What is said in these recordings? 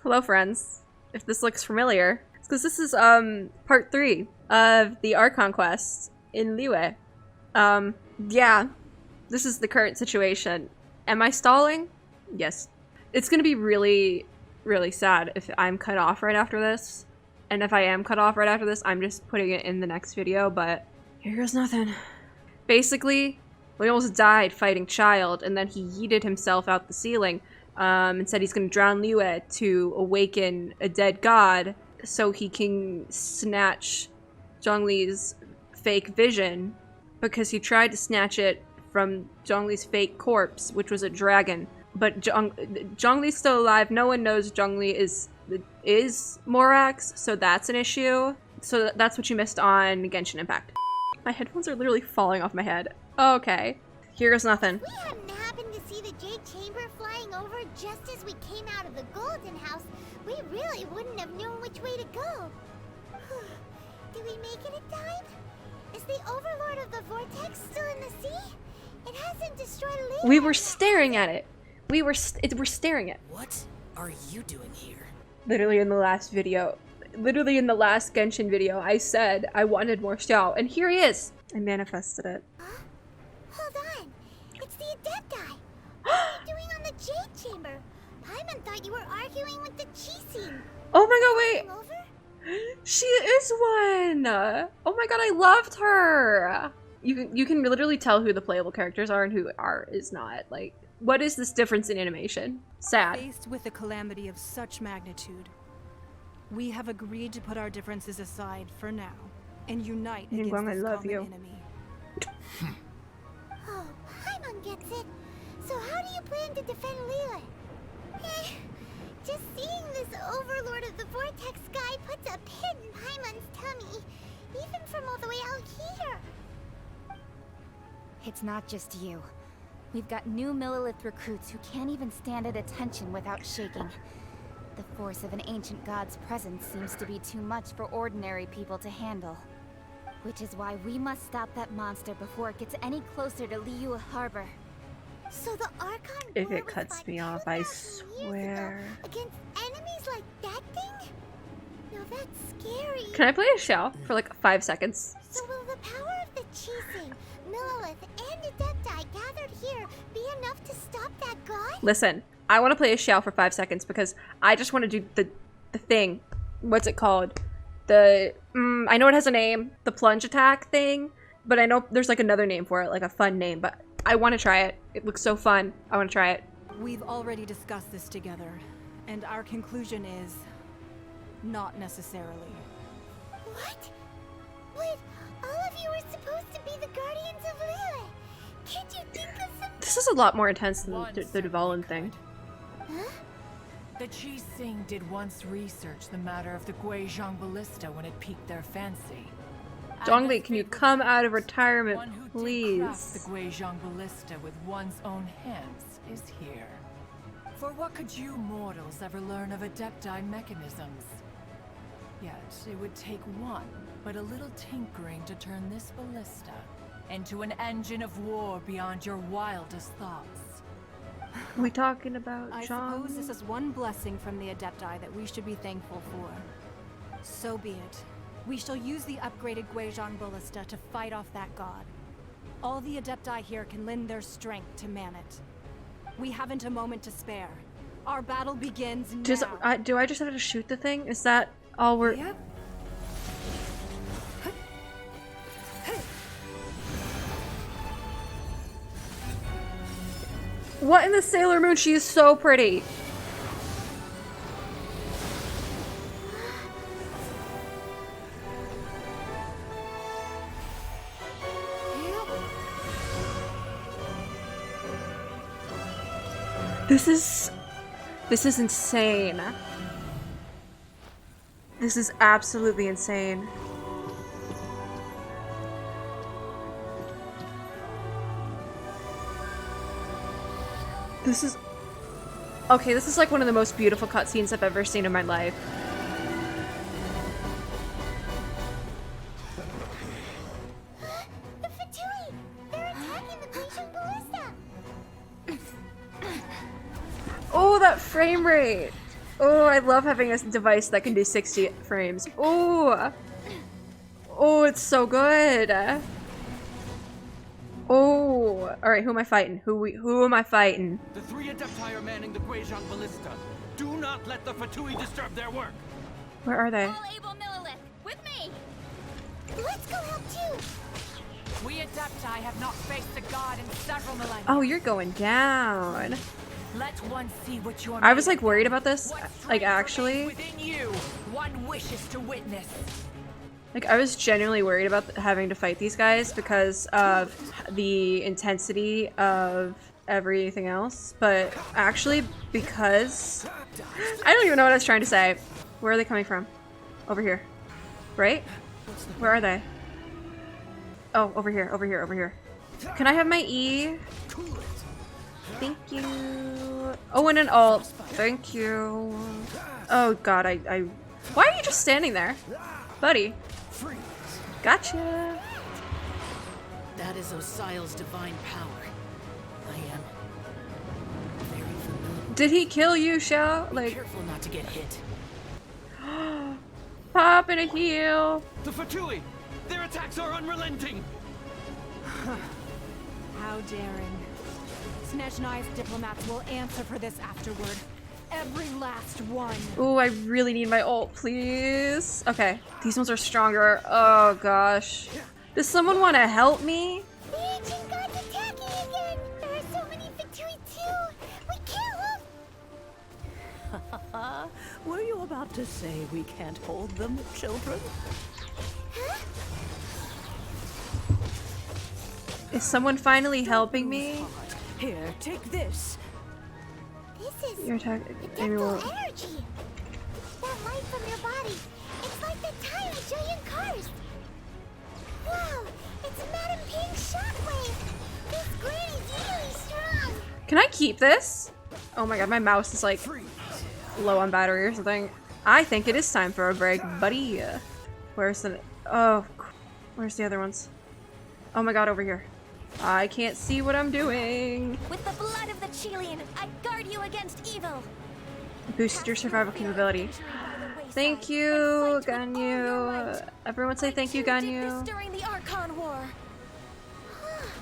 Hello friends. If this looks familiar, it's because this is part 3 of the Archon quest in LIYUE. Yeah, this is the current situation. Am I stalling? Yes. It's gonna be really, really sad if I'm cut off right after this. And if I am cut off right after this, I'm just putting it in the next video, but here goes nothing. Basically, we almost died fighting Child, and then he yeeted himself out the ceiling and said he's gonna drown LIYUE to awaken a dead god so he can snatch Zhongli's fake vision, because he tried to snatch it from Zhongli's fake corpse, which was a dragon. But Zhongli's still alive. No one knows Zhongli is Morax, so that's an issue. So that's what you missed on Genshin Impact. My headphones are literally falling off my head. Okay, here goes nothing. If we hadn't happened to see the Jade Chamber flying over just as we came out of the Golden House, we really wouldn't have known which way to go. Did we make it in time? Is the Overlord of the Vortex still in the sea? It hasn't destroyed LIYUE. We were staring at it. We're staring at. What are you doing here? Literally in the last video, literally in the last Genshin video, I said I wanted more Xiao, and here he is. I manifested it. Huh? Hold on. It's the Adepti. What are you doing on the Jade Chamber? Paimon thought you were arguing with the Chi. Oh my god, wait. Over? She is one! Oh my god, I loved her! You can literally tell who the playable characters are and who is not. Like, what is this difference in animation? Sad. Faced with a calamity of such magnitude, we have agreed to put our differences aside for now and unite against Ningguang, I this love common you. enemy. Oh, Paimon gets it. So how do you plan to defend LIYUE? Just seeing this Overlord of the Vortex guy puts a pit in Paimon's tummy, even from all the way out here. It's not just you. We've got new Millilith recruits who can't even stand at attention without shaking. The force of an ancient god's presence seems to be too much for ordinary people to handle. Which is why we must stop that monster before it gets any closer to LIYUE Harbor. So the Archon If war it was cuts fought me off, I 2,000 years ago swear. against enemies like that thing? Now that's scary. Can I play a Xiao for like 5 seconds? So will the power of the Chi, Millilith, and Adepti gathered here be enough to stop that god? Listen, I want to play a Xiao for 5 seconds because I just want to do the thing. What's it called? I know it has a name, the plunge attack thing, but I know there's like another name for it, like a fun name, but I want to try it. It looks so fun. I want to try it. We've already discussed this together, and our conclusion is not necessarily. What? But all of you were supposed to be the guardians of LIYUE. Can't you think of some... This is a lot more intense than the Dvalin thing. Huh? The Chi did once research the matter of the Guizhong ballista when it piqued their fancy. Zhongli, can you come out of retirement, One who did please? craft the Guizhong ballista with one's own hands is here. For what could you mortals ever learn of Adepti mechanisms? Yet it would take one, but a little tinkering to turn this ballista into an engine of war beyond your wildest thoughts. We talking about I John? suppose this is one blessing from the Adepti that we should be thankful for. So be it. We shall use the upgraded Guizhong ballista to fight off that god. All the Adepti here can lend their strength to man it. We haven't a moment to spare. Our battle begins now. Do I just have to shoot the thing? Is that all we're... Yep. What in the Sailor Moon? She is so pretty. This is insane. This is absolutely insane. This is... Okay, this is like one of the most beautiful cutscenes I've ever seen in my life. The Fatui! They're attacking the Guizhong ballista! Oh, that frame rate! Oh, I love having a device that can do 60 frames. Oh, oh, it's so good. Oh, all right. Who am I fighting? Who am I fighting? The 3 Adepti are manning the Guizhong Ballista. Do not let the Fatui disturb their work. Where are they? All able Millilith, with me! Let's go help too. We Adepti have not faced a god in several millennia. Oh, you're going down. Let one see what you're I was made like worried about this. What Like strength actually, remains within you, one wishes to witness. like I was genuinely worried about having to fight these guys because of the intensity of everything else. But actually, because I don't even know what I was trying to say. Where are they coming from? Over here, right? Where are they? Oh, over here, over here, over here. Can I have my E? Thank you. Oh, and an alt. Thank you. Oh god, I why are you just standing there? Buddy. Gotcha. That is Osial's divine power. I am very familiar. Did he kill you, Shao? Be Like, careful not to get hit. pop in a heal. The Fatui! Their attacks are unrelenting! How daring. Snezhnai's diplomats will answer for this afterward. Every last one. Oh, I really need my ult, please. Okay, these ones are stronger. Oh gosh. Does someone want to help me? The ancient gods attacking again. There are so many Fatui too. We can't hold. Were you about to say we can't hold them, children? Is someone finally helping me? Here, take this. This is Your attack. Adeptal energy. That light from your body. It's like the tiny giant cars. Wow, it's Madame Ping's shockwave. This granny's really strong. Can I keep this? Oh my god, my mouse is like low on battery or something. I think it is time for a break, buddy. Where's the... Oh, where's the other ones? Oh my god, over here. I can't see what I'm doing. With the blood of the Chilean, I guard you against evil. Boost your survival capability. Thank you, Ganyu. Everyone say thank you, Ganyu. During the Archon War.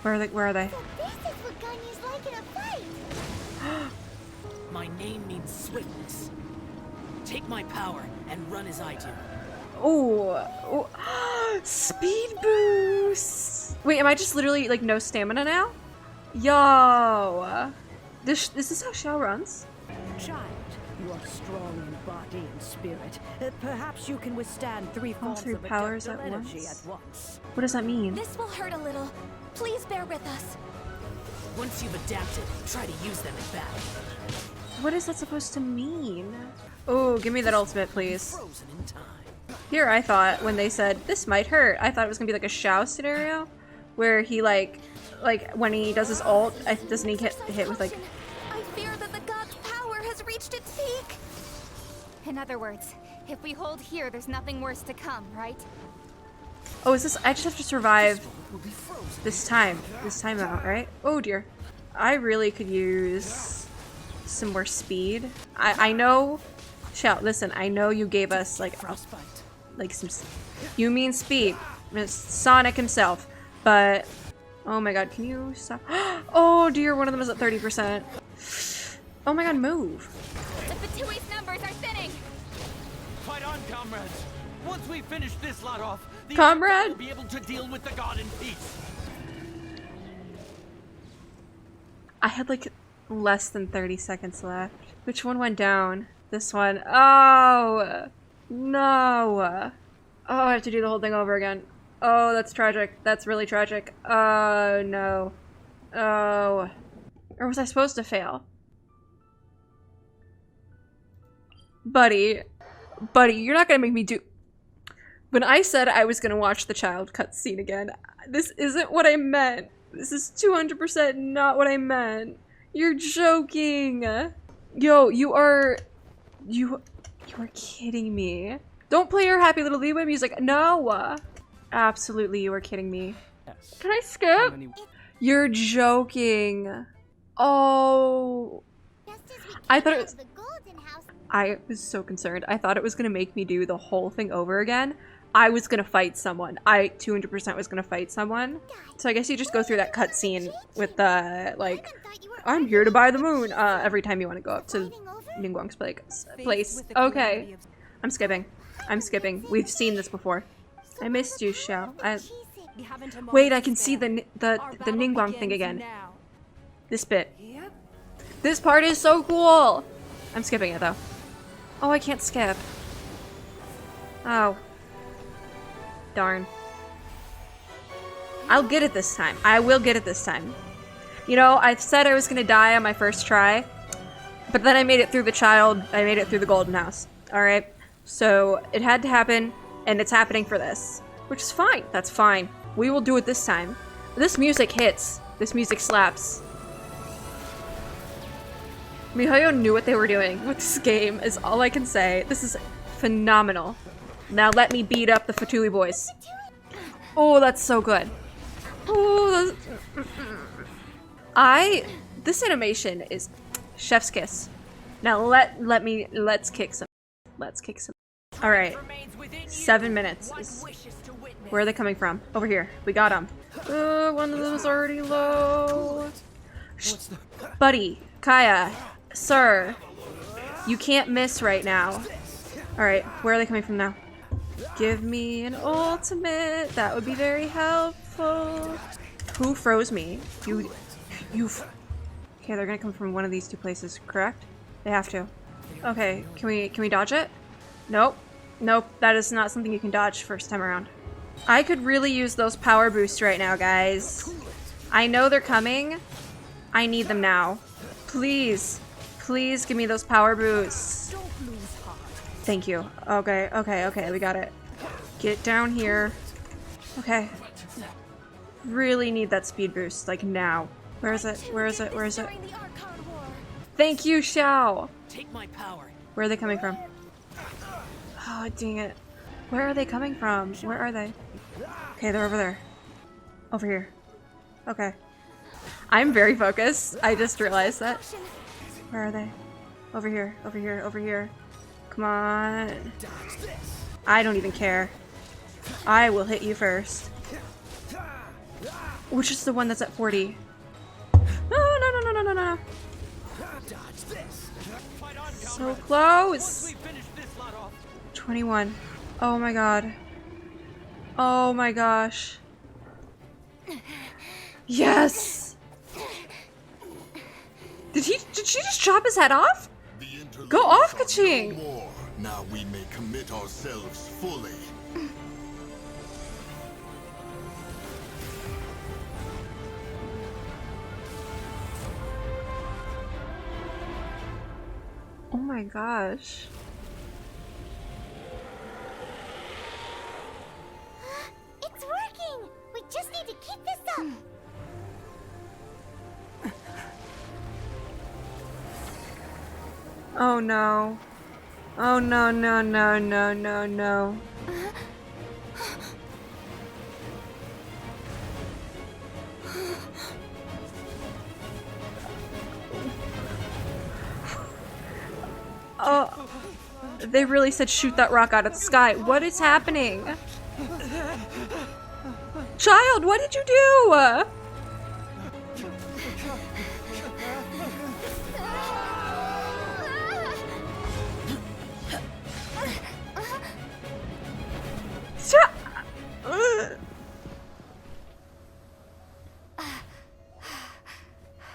Where are they? Where are they? So this is what Ganyu's like in a fight. My name means swiftness. Take my power and run as I do. Oh, speed boost. Wait, am I just literally like no stamina now? Yo, this is how Xiao runs. Child, you are strong in body and spirit. Perhaps you can withstand three forms three of powers adeptal at energy once? at once. What does that mean? This will hurt a little. Please bear with us. Once you've adapted, try to use them in battle. What is that supposed to mean? Oh, give me that ultimate, please. Frozen in time. Here, I thought when they said this might hurt, I thought it was gonna be like a Xiao scenario, where he like when he does his ult, doesn't he get hit with like? I fear that the god's power has reached its peak. In other words, if we hold here, there's nothing worse to come, right? Oh, is this? I just have to survive Will be frozen. this time out, right? Oh dear, I really could use some more speed. I know, Xiao. Listen, I know you gave us like some. You mean speed, Miss Sonic himself, but oh my god, can you stop? Oh dear, one of them is at 30%. Oh my god, move. The Fatui's numbers are thinning! Fight on, comrades! Once we finish this lot off, the Comrade? Adepti will be able to deal with the god in peace. I had like less than 30 seconds left. Which one went down? This one. Oh no. Oh, I have to do the whole thing over again. Oh, that's tragic. That's really tragic. Oh no. Oh. Or was I supposed to fail? Buddy, you're not gonna make me do... When I said I was gonna watch the child cutscene again, this isn't what I meant. This is 200% not what I meant. You're joking. Yo, you are kidding me. Don't play your happy little LIYUE music. No. Absolutely, you are kidding me. Can I skip? You're joking. Oh. Just as we I came thought it out was... of the Golden House, I was so concerned. I thought it was gonna make me do the whole thing over again. I was gonna fight someone. I 200% was gonna fight someone. So I guess you just go through that cutscene with the, like, I'm here to buy the moon, every time you want to go up to Ningguang's place. Okay. I'm skipping. I'm skipping. We've seen this before. I missed you, Xiao. Wait, I can see the Ningguang thing again. This bit. This part is so cool! I'm skipping it, though. Oh, I can't skip. Oh. Darn. I'll get it this time. I will get it this time. You know, I said I was gonna die on my first try, but then I made it through the child, I made it through the golden house. Alright? So, it had to happen, and it's happening for this. Which is fine. That's fine. We will do it this time. This music hits. This music slaps. miHoYo knew what they were doing with this game, is all I can say. This is phenomenal. Now let me beat up the Fatui boys. Oh, that's so good. Oh, this animation is chef's kiss. Now let's kick some. Let's kick some. All right, 7 minutes. Where are they coming from? Over here. We got them. One of them is already low. Buddy, Kaya, sir, you can't miss right now. All right, where are they coming from now? Give me an ultimate. That would be very helpful. Who froze me? You. Okay, they're gonna come from one of these two places, correct? They have to. Okay, can we dodge it? Nope. Nope, that is not something you can dodge first time around. I could really use those power boosts right now, guys. I know they're coming. I need them now. Please. Please give me those power boosts. Thank you. Okay, okay, okay, we got it. Get down here. Okay. Really need that speed boost, like now. Where is it? Where is it? Where is it? Thank you, Xiao! Take my power. Where are they coming from? Oh, dang it. Where are they coming from? Where are they? Okay, they're over there. Over here. Okay. I'm very focused. I just realized that. Where are they? Over here, over here, over here. Come on. I don't even care. I will hit you first. Which is the one that's at 40? No, no, no, no, no, no, no. So close. 21. Oh my god. Oh my gosh. Yes! Did she just chop his head off? Go off, Kaching! Now we may commit ourselves fully. Oh my gosh. It's working! We just need to keep this up! Oh no. Oh no, no, no, no, no, no. Oh, they really said shoot that rock out of the sky. What is happening? Child, what did you do?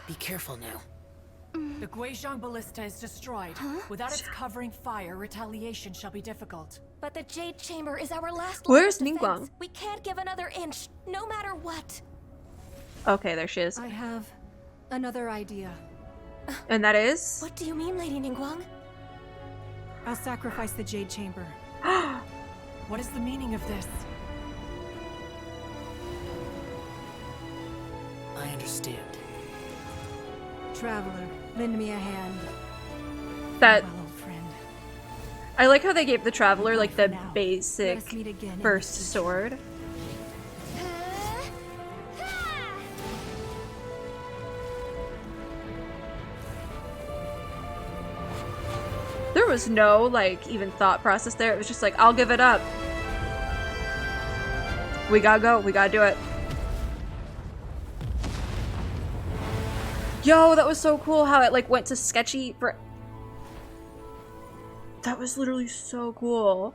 Be careful now. The Guizhong Ballista is destroyed. Without its covering fire, retaliation shall be difficult. But the Jade Chamber is our last Where's line of defense. Ningguang? We can't give another inch, no matter what. Okay, there she is. I have another idea. And that is? What do you mean, Lady Ningguang? I'll sacrifice the Jade Chamber. What is the meaning of this? I understand. Traveler, lend me a hand. That Well, old friend. I like how they gave the Traveler like the Now, basic let us meet again in first the sword. They're was no, like, even thought process there. It was just like, I'll give it up. We gotta go. We gotta do it. Yo, that was so cool how it, like, went to sketchy for... That was literally so cool.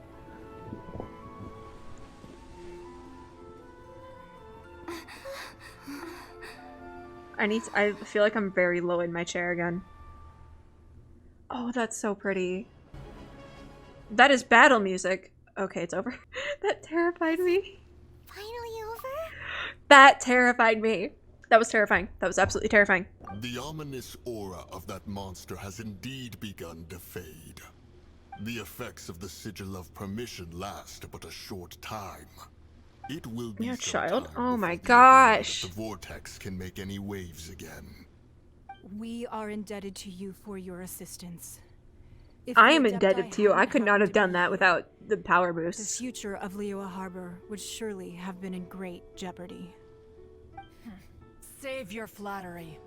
I feel like I'm very low in my chair again. Oh, that's so pretty. That is battle music. Okay, it's over. That terrified me. Finally over? That terrified me. That was terrifying. That was absolutely terrifying. The ominous aura of that monster has indeed begun to fade. The effects of the Sigil of Permission last but a short time. It will be Your some child? time Oh my before the overload gosh. of the vortex can make any waves again. We are indebted to you for your assistance. If I the am Adepti indebted to you. I hadn't could not happened have to done be that here, without the power the boosts. future of LIYUE Harbor would surely have been in great jeopardy. Save your flattery.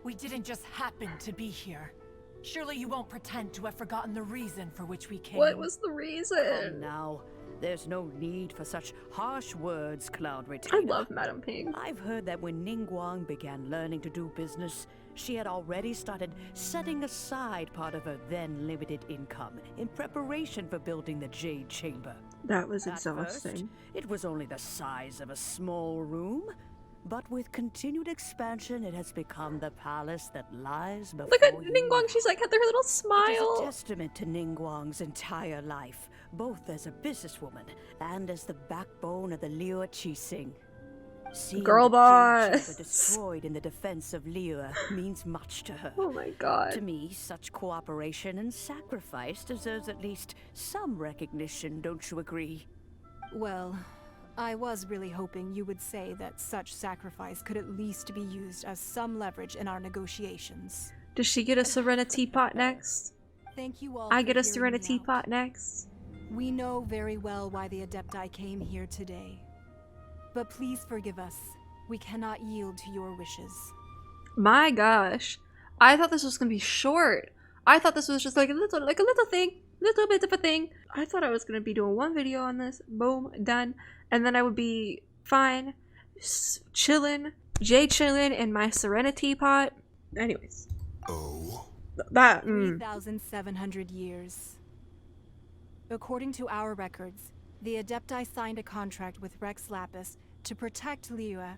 We didn't just happen to be here. Surely you won't pretend to have forgotten the reason for which we came. What was the Come reason? now. There's no need for such harsh words, Cloud I Retainer. love Madame Ping. I've heard that when Ningguang began learning to do business, she had already started setting aside part of her then limited income in preparation for building the Jade Chamber. That was At first, exhausting. it was only the size of a small room, but with continued expansion, it has become the palace that lies before Look at you Ningguang. now. She's like had her little It is a smile. testament to Ningguang's entire life, both as a businesswoman and as the backbone of the LIYUE Qixing. Seeing Girl the Jade boss. Chamber destroyed in the defense of LIYUE means much to her. Oh my god. To me, such cooperation and sacrifice deserves at least some recognition, don't you agree? Well, I was really hoping you would say that such sacrifice could at least be used as some leverage in our negotiations. Does she get a Serenity pot next? Thank you all. I for get a hearing me Serenity out. pot next? We know very well why the Adepti came here today. But please forgive us. We cannot yield to your wishes. My gosh. I thought this was gonna be short. I thought this was just like a little thing. Little bit of a thing. I thought I was gonna be doing one video on this. Boom, done. And then I would be fine. Chillin'. Chillin' in my Serenity pot. Anyways. Oh? That, 3,700 years. According to our records, the Adepti signed a contract with Rex Lapis to protect LIYUE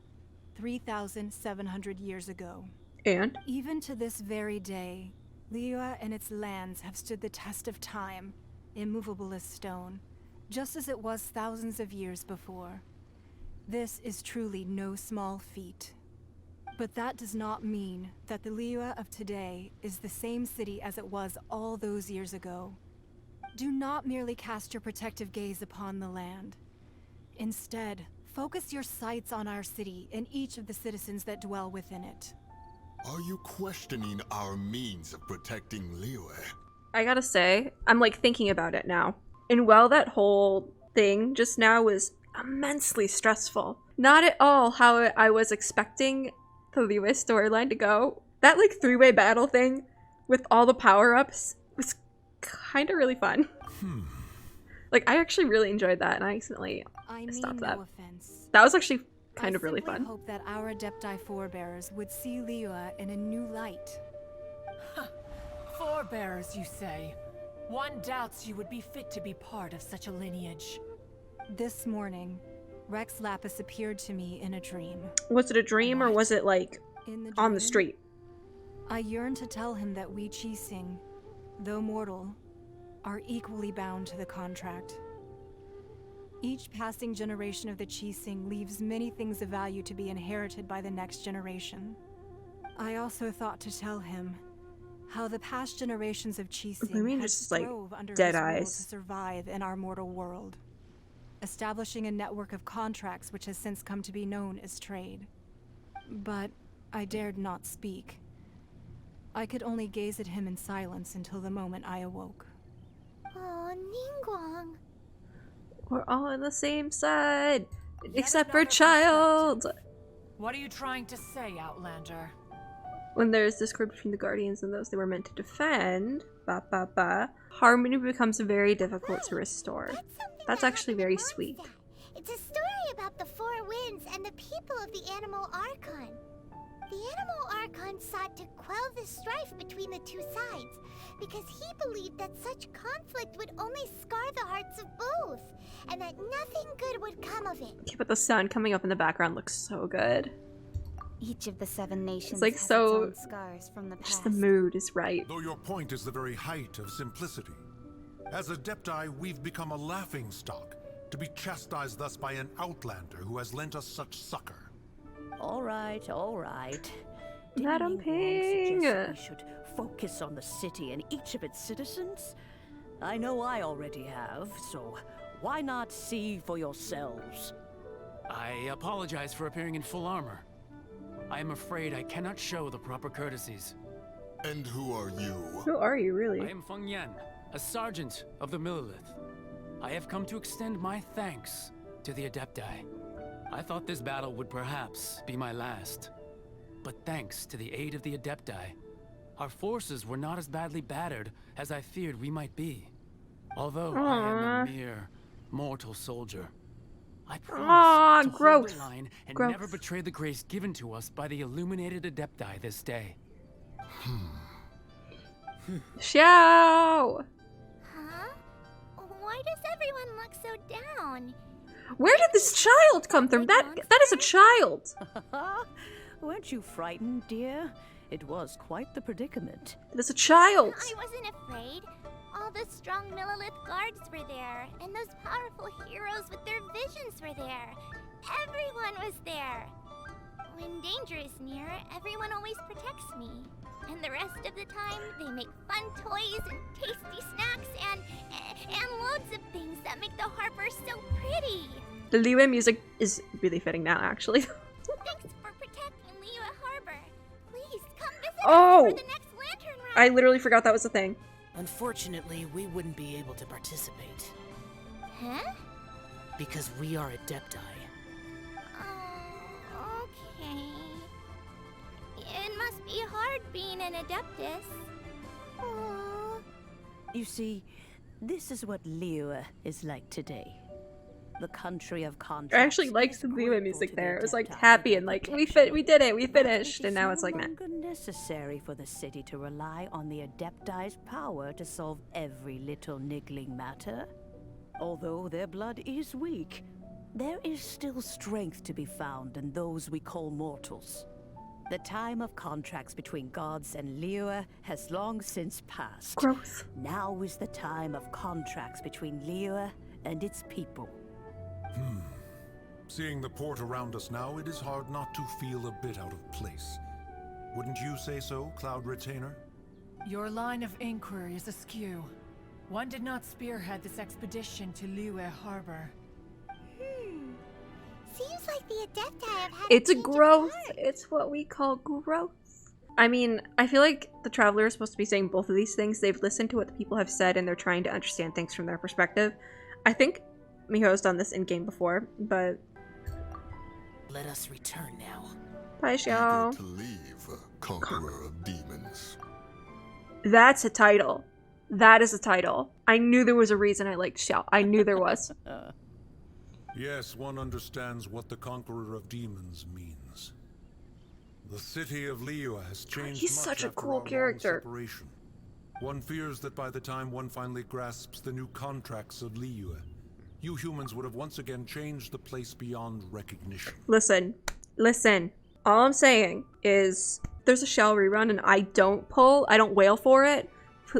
3,700 years ago. And? Even to this very day, LIYUE and its lands have stood the test of time, immovable as stone, just as it was thousands of years before. This is truly no small feat. But that does not mean that the LIYUE of today is the same city as it was all those years ago. Do not merely cast your protective gaze upon the land. Instead, focus your sights on our city and each of the citizens that dwell within it. Are you questioning our means of protecting LIYUE? I gotta say, I'm like thinking about it now. And while that whole thing just now was immensely stressful, not at all how I was expecting the LIYUE storyline to go. That like three-way battle thing with all the power-ups was kind of really fun. Like I actually really enjoyed that, and I accidentally I mean stopped no that. offense. That was actually kind of really I simply fun. hope that our Adepti forebears would see LIYUE in a new light. Forebearers, you say? One doubts you would be fit to be part of such a lineage. This morning, Rex Lapis appeared to me in a dream. Was it a dream or was it like In the on the dream, street? I yearned to tell him that we Qixing, though mortal, are equally bound to the contract. Each passing generation of the Qixing leaves many things of value to be inherited by the next generation. I also thought to tell him how the past generations of Qixing mean had just, like, strove under dead his rule eyes. to survive in our mortal world, establishing a network of contracts which has since come to be known as trade. But I dared not speak. I could only gaze at him in silence until the moment I awoke. Oh, Ningguang. We're all on the same side, Yet except for another Child. What are you trying to say, Outlander? When there's discord between the Guardians and those they were meant to defend, Ba ba ba. Harmony becomes very difficult to restore. That's actually very sweet. It's a story about the four winds and the people of the Animal Archon. The Animal Archon sought to quell the strife between the two sides because he believed that such conflict would only scar the hearts of both, and that nothing good would come of it. Okay, but the sun coming up in the background looks so good. Each of the 7 nations It's like has so. its own scars from the past. Just the mood is right. Though your point is the very height of simplicity. As Adepti, we've become a laughingstock, to be chastised thus by an outlander who has lent us such succor. All right, all right. Madam Ping! We should focus on the city and each of its citizens? I know I already have, so why not see for yourselves? I apologize for appearing in full armor. I am afraid I cannot show the proper courtesies. And who are you? Who are you, really? I am Feng Yan, a sergeant of the Millelith. I have come to extend my thanks to the Adepti. I thought this battle would perhaps be my last. But thanks to the aid of the Adepti, our forces were not as badly battered as I feared we might be. Although I am a mere mortal soldier, I promise to hold the line and never betray the grace given to us by the illuminated Adepti this day. Xiao! Huh? Why does everyone look so down? Where did this child come from? That is a child. Weren't you frightened, dear? It was quite the predicament. It is a child. I wasn't afraid. All the strong Millelith guards were there, and those powerful heroes with their visions were there. Everyone was there. When danger is near, everyone always protects me. And the rest of the time, they make fun toys and tasty snacks and loads of things that make the harbor so pretty. The LIYUE music is really fitting now, actually. Thanks for protecting LIYUE Harbor. Please come visit us Oh! for the next lantern run. I literally forgot that was a thing. Unfortunately, we wouldn't be able to participate. Huh? Because we are Adepti. Oh, okay. It must be hard being an Adeptus. Oh. You see, this is what LIYUE is like today. The country of contracts. I actually liked the LIYUE music there. It was like happy and like we did it, we finished, and now it's like, nah. no longer necessary for the city to rely on the Adepti's power to solve every little niggling matter. Although their blood is weak, there is still strength to be found in those we call mortals. The time of contracts between gods and LIYUE has long since passed. Growth. Now is the time of contracts between LIYUE and its people. Seeing the port around us now, it is hard not to feel a bit out of place. Wouldn't you say so, Cloud Retainer? Your line of inquiry is askew. One did not spearhead this expedition to LIYUE Harbor. Seems like the Adepti have had It's a change of growth. heart. It's what we call growth. I mean, I feel like the Traveler is supposed to be saying both of these things. They've listened to what the people have said and they're trying to understand things from their perspective. I think Miho's done this in game before, but Let us return now. bye, Xiao. Eager to leave, Conqueror of Demons. That's a title. That is a title. I knew there was a reason I liked Xiao. I knew there was. Yes, one understands what the Conqueror of Demons means. The city of LIYUE has changed he's much such a after cool our long character. separation. One fears that by the time one finally grasps the new contracts of LIYUE, you humans would have once again changed the place beyond recognition. Listen. All I'm saying is there's a Shell rerun and I don't wail for it.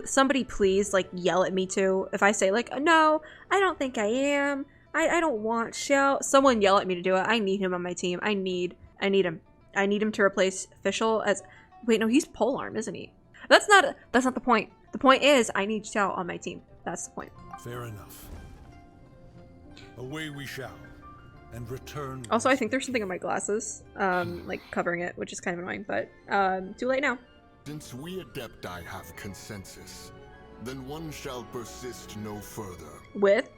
Somebody please like yell at me too. If I say like, no, I don't think I am. I don't want Shell. Someone yell at me to do it. I need him on my team. I need him. I need him to replace Fischl as, wait, no, he's Polearm, isn't he? That's not the point. The point is I need Shell on my team. That's the point. Fair enough. Away we shall, and return. Also, I think there's something in my glasses, like covering it, which is kind of annoying, but too late now. Since we Adepti have consensus, then one shall persist no further. But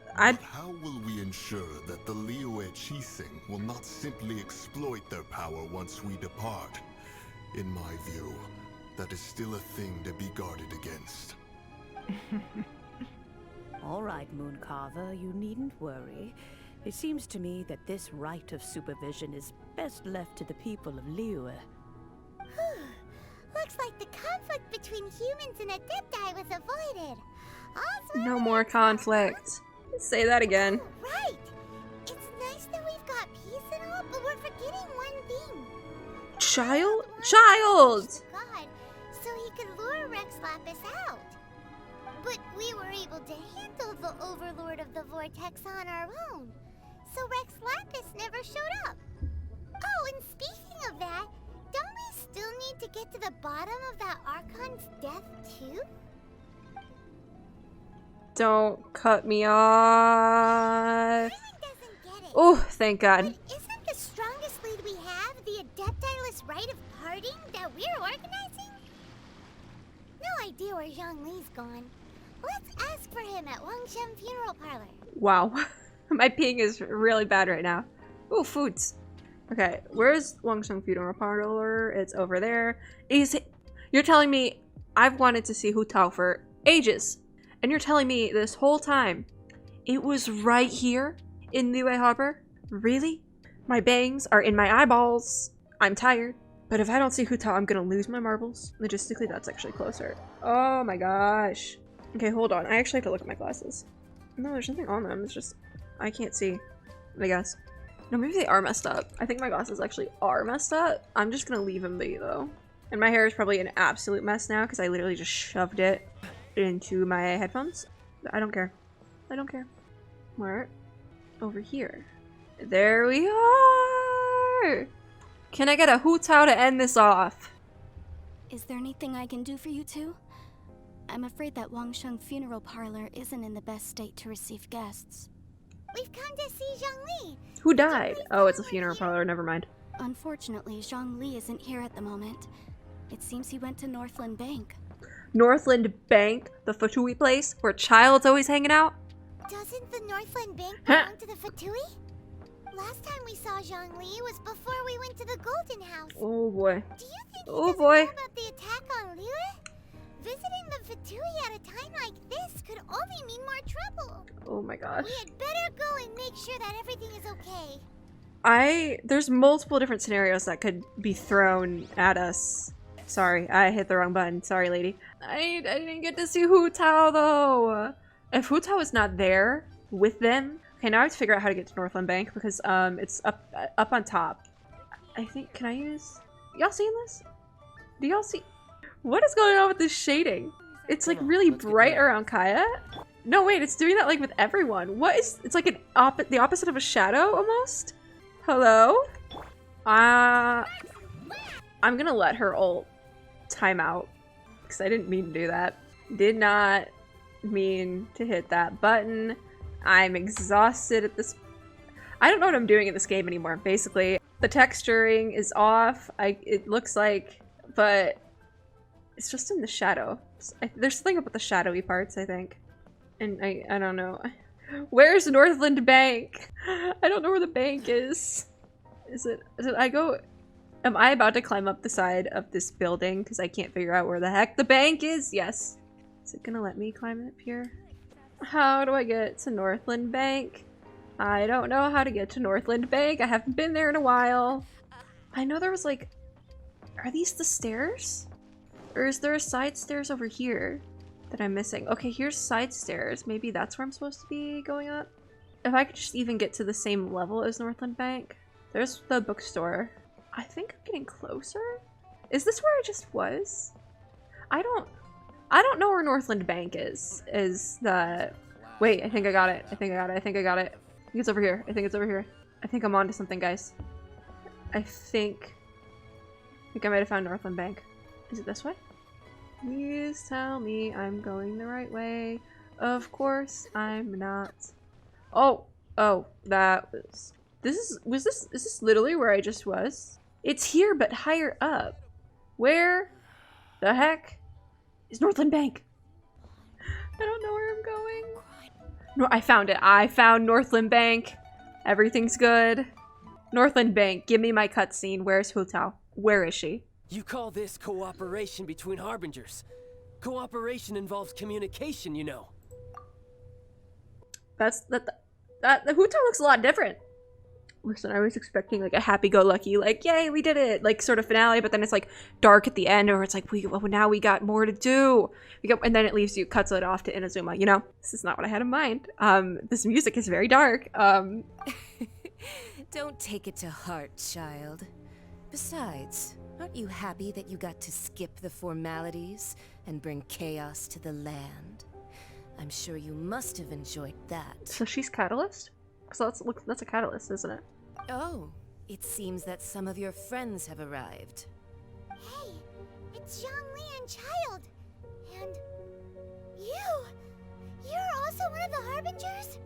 how will we ensure that the LIYUE Chising will not simply exploit their power once we depart? In my view, that is still a thing to be guarded against. All right, Mooncarver, you needn't worry. It seems to me that this right of supervision is best left to the people of LIYUE. Looks like the conflict between humans and Adepti was avoided. No more conflict. Say that again. Oh, right. It's nice that we've got peace and all, but we're forgetting one thing. Child? Child! God, so he could lure Rex Lapis out. But we were able to handle the Overlord of the Vortex on our own. So Rex Lapis never showed up. Oh, and speaking of that, don't we still need to get to the bottom of that Archon's death too? Don't cut me off. Oh, thank God. But isn't the strongest lead we have the Adepti-less rite of parting that we're organizing? No idea where Zhongli's gone. Let's ask for him at Wangshen Funeral Parlor. Wow. My ping is really bad right now. Oh, foods. Okay, where's Wangshen Funeral Parlor? It's over there. You're telling me I've wanted to see Hu Tao for ages. And you're telling me this whole time it was right here in LIYUE Harbor? Really? My bangs are in my eyeballs. I'm tired. But if I don't see Hu Tao, I'm gonna lose my marbles. Logistically, that's actually closer. Oh my gosh. Okay, hold on. I actually have to look at my glasses. No, there's nothing on them. It's just, I can't see, I guess. No, maybe they are messed up. I think my glasses actually are messed up. I'm just gonna leave them be though. And my hair is probably an absolute mess now because I literally just shoved it into my headphones. I don't care. I don't care. Where? Over here. There we are! Can I get a Hu Tao to end this off? Is there anything I can do for you two? I'm afraid that Wangshen Funeral Parlor isn't in the best state to receive guests. We've come to see Zhongli. Who died? Oh, it's a funeral parlor. Never mind. Unfortunately, Zhongli isn't here at the moment. It seems he went to Northland Bank. Northland Bank? The Fatui place? Where Child's always hanging out? Doesn't the Northland Bank belong to the Fatui? Last time we saw Zhongli was before we went to the Golden House. Oh boy. Do you think oh he boy. know about the attack on LIYUE? Visiting the Fatui at a time like this could only mean more trouble. Oh my gosh. We had better go and make sure that everything is okay. There's multiple different scenarios that could be thrown at us. Sorry, I hit the wrong button. Sorry, lady. I didn't get to see Hu Tao though. If Hu Tao is not there with them, okay, now I have to figure out how to get to Northland Bank because it's up on top. I think, can I use? Y'all seeing this? Do y'all see? What is going on with this shading? It's like really bright around Kaya. No, wait, it's doing that like with everyone. What is? It's like the opposite of a shadow almost. Hello? I'm gonna let her ult time out because I didn't mean to do that. Did not mean to hit that button. I'm exhausted at this. I don't know what I'm doing in this game anymore. Basically, the texturing is off. It looks like, but it's just in the shadow. There's something about the shadowy parts, I think. And I don't know. Where's Northland Bank? I don't know where the bank is. Is it am I about to climb up the side of this building because I can't figure out where the heck the bank is? Yes. Is it gonna let me climb up here? How do I get to Northland Bank? I don't know how to get to Northland Bank. I haven't been there in a while. I know there was like, are these the stairs? Or is there a side stairs over here that I'm missing? Okay, here's side stairs. Maybe that's where I'm supposed to be going up. If I could just even get to the same level as Northland Bank. There's the bookstore. I think I'm getting closer. Is this where I just was? I don't know where Northland Bank is. Wait, I think I got it. I think I got it. I think it's over here. I think I'm onto something, guys. I think I might have found Northland Bank. Is it this way? Please tell me I'm going the right way. Of course I'm not. Oh, that was... Is this literally where I just was? It's here, but higher up. Where the heck is Northland Bank? I don't know where I'm going. No, I found it. I found Northland Bank. Everything's good. Northland Bank, give me my cutscene. Where's Hu Tao? Where is she? You call this cooperation between Harbingers? Cooperation involves communication, you know. The Huto looks a lot different. Listen, I was expecting like a happy-go-lucky, like, yay, we did it, like sort of finale, but then it's like dark at the end, or it's like, now we got more to do. And then it leaves you, cuts it off to Inazuma, you know? This is not what I had in mind. This music is very dark. Don't take it to heart, child. Besides, aren't you happy that you got to skip the formalities and bring chaos to the land? I'm sure you must have enjoyed that. So she's Catalyst? So that's a Catalyst, isn't it? Oh, it seems that some of your friends have arrived. Hey, it's Zhongli and Child. And you're also one of the Harbingers?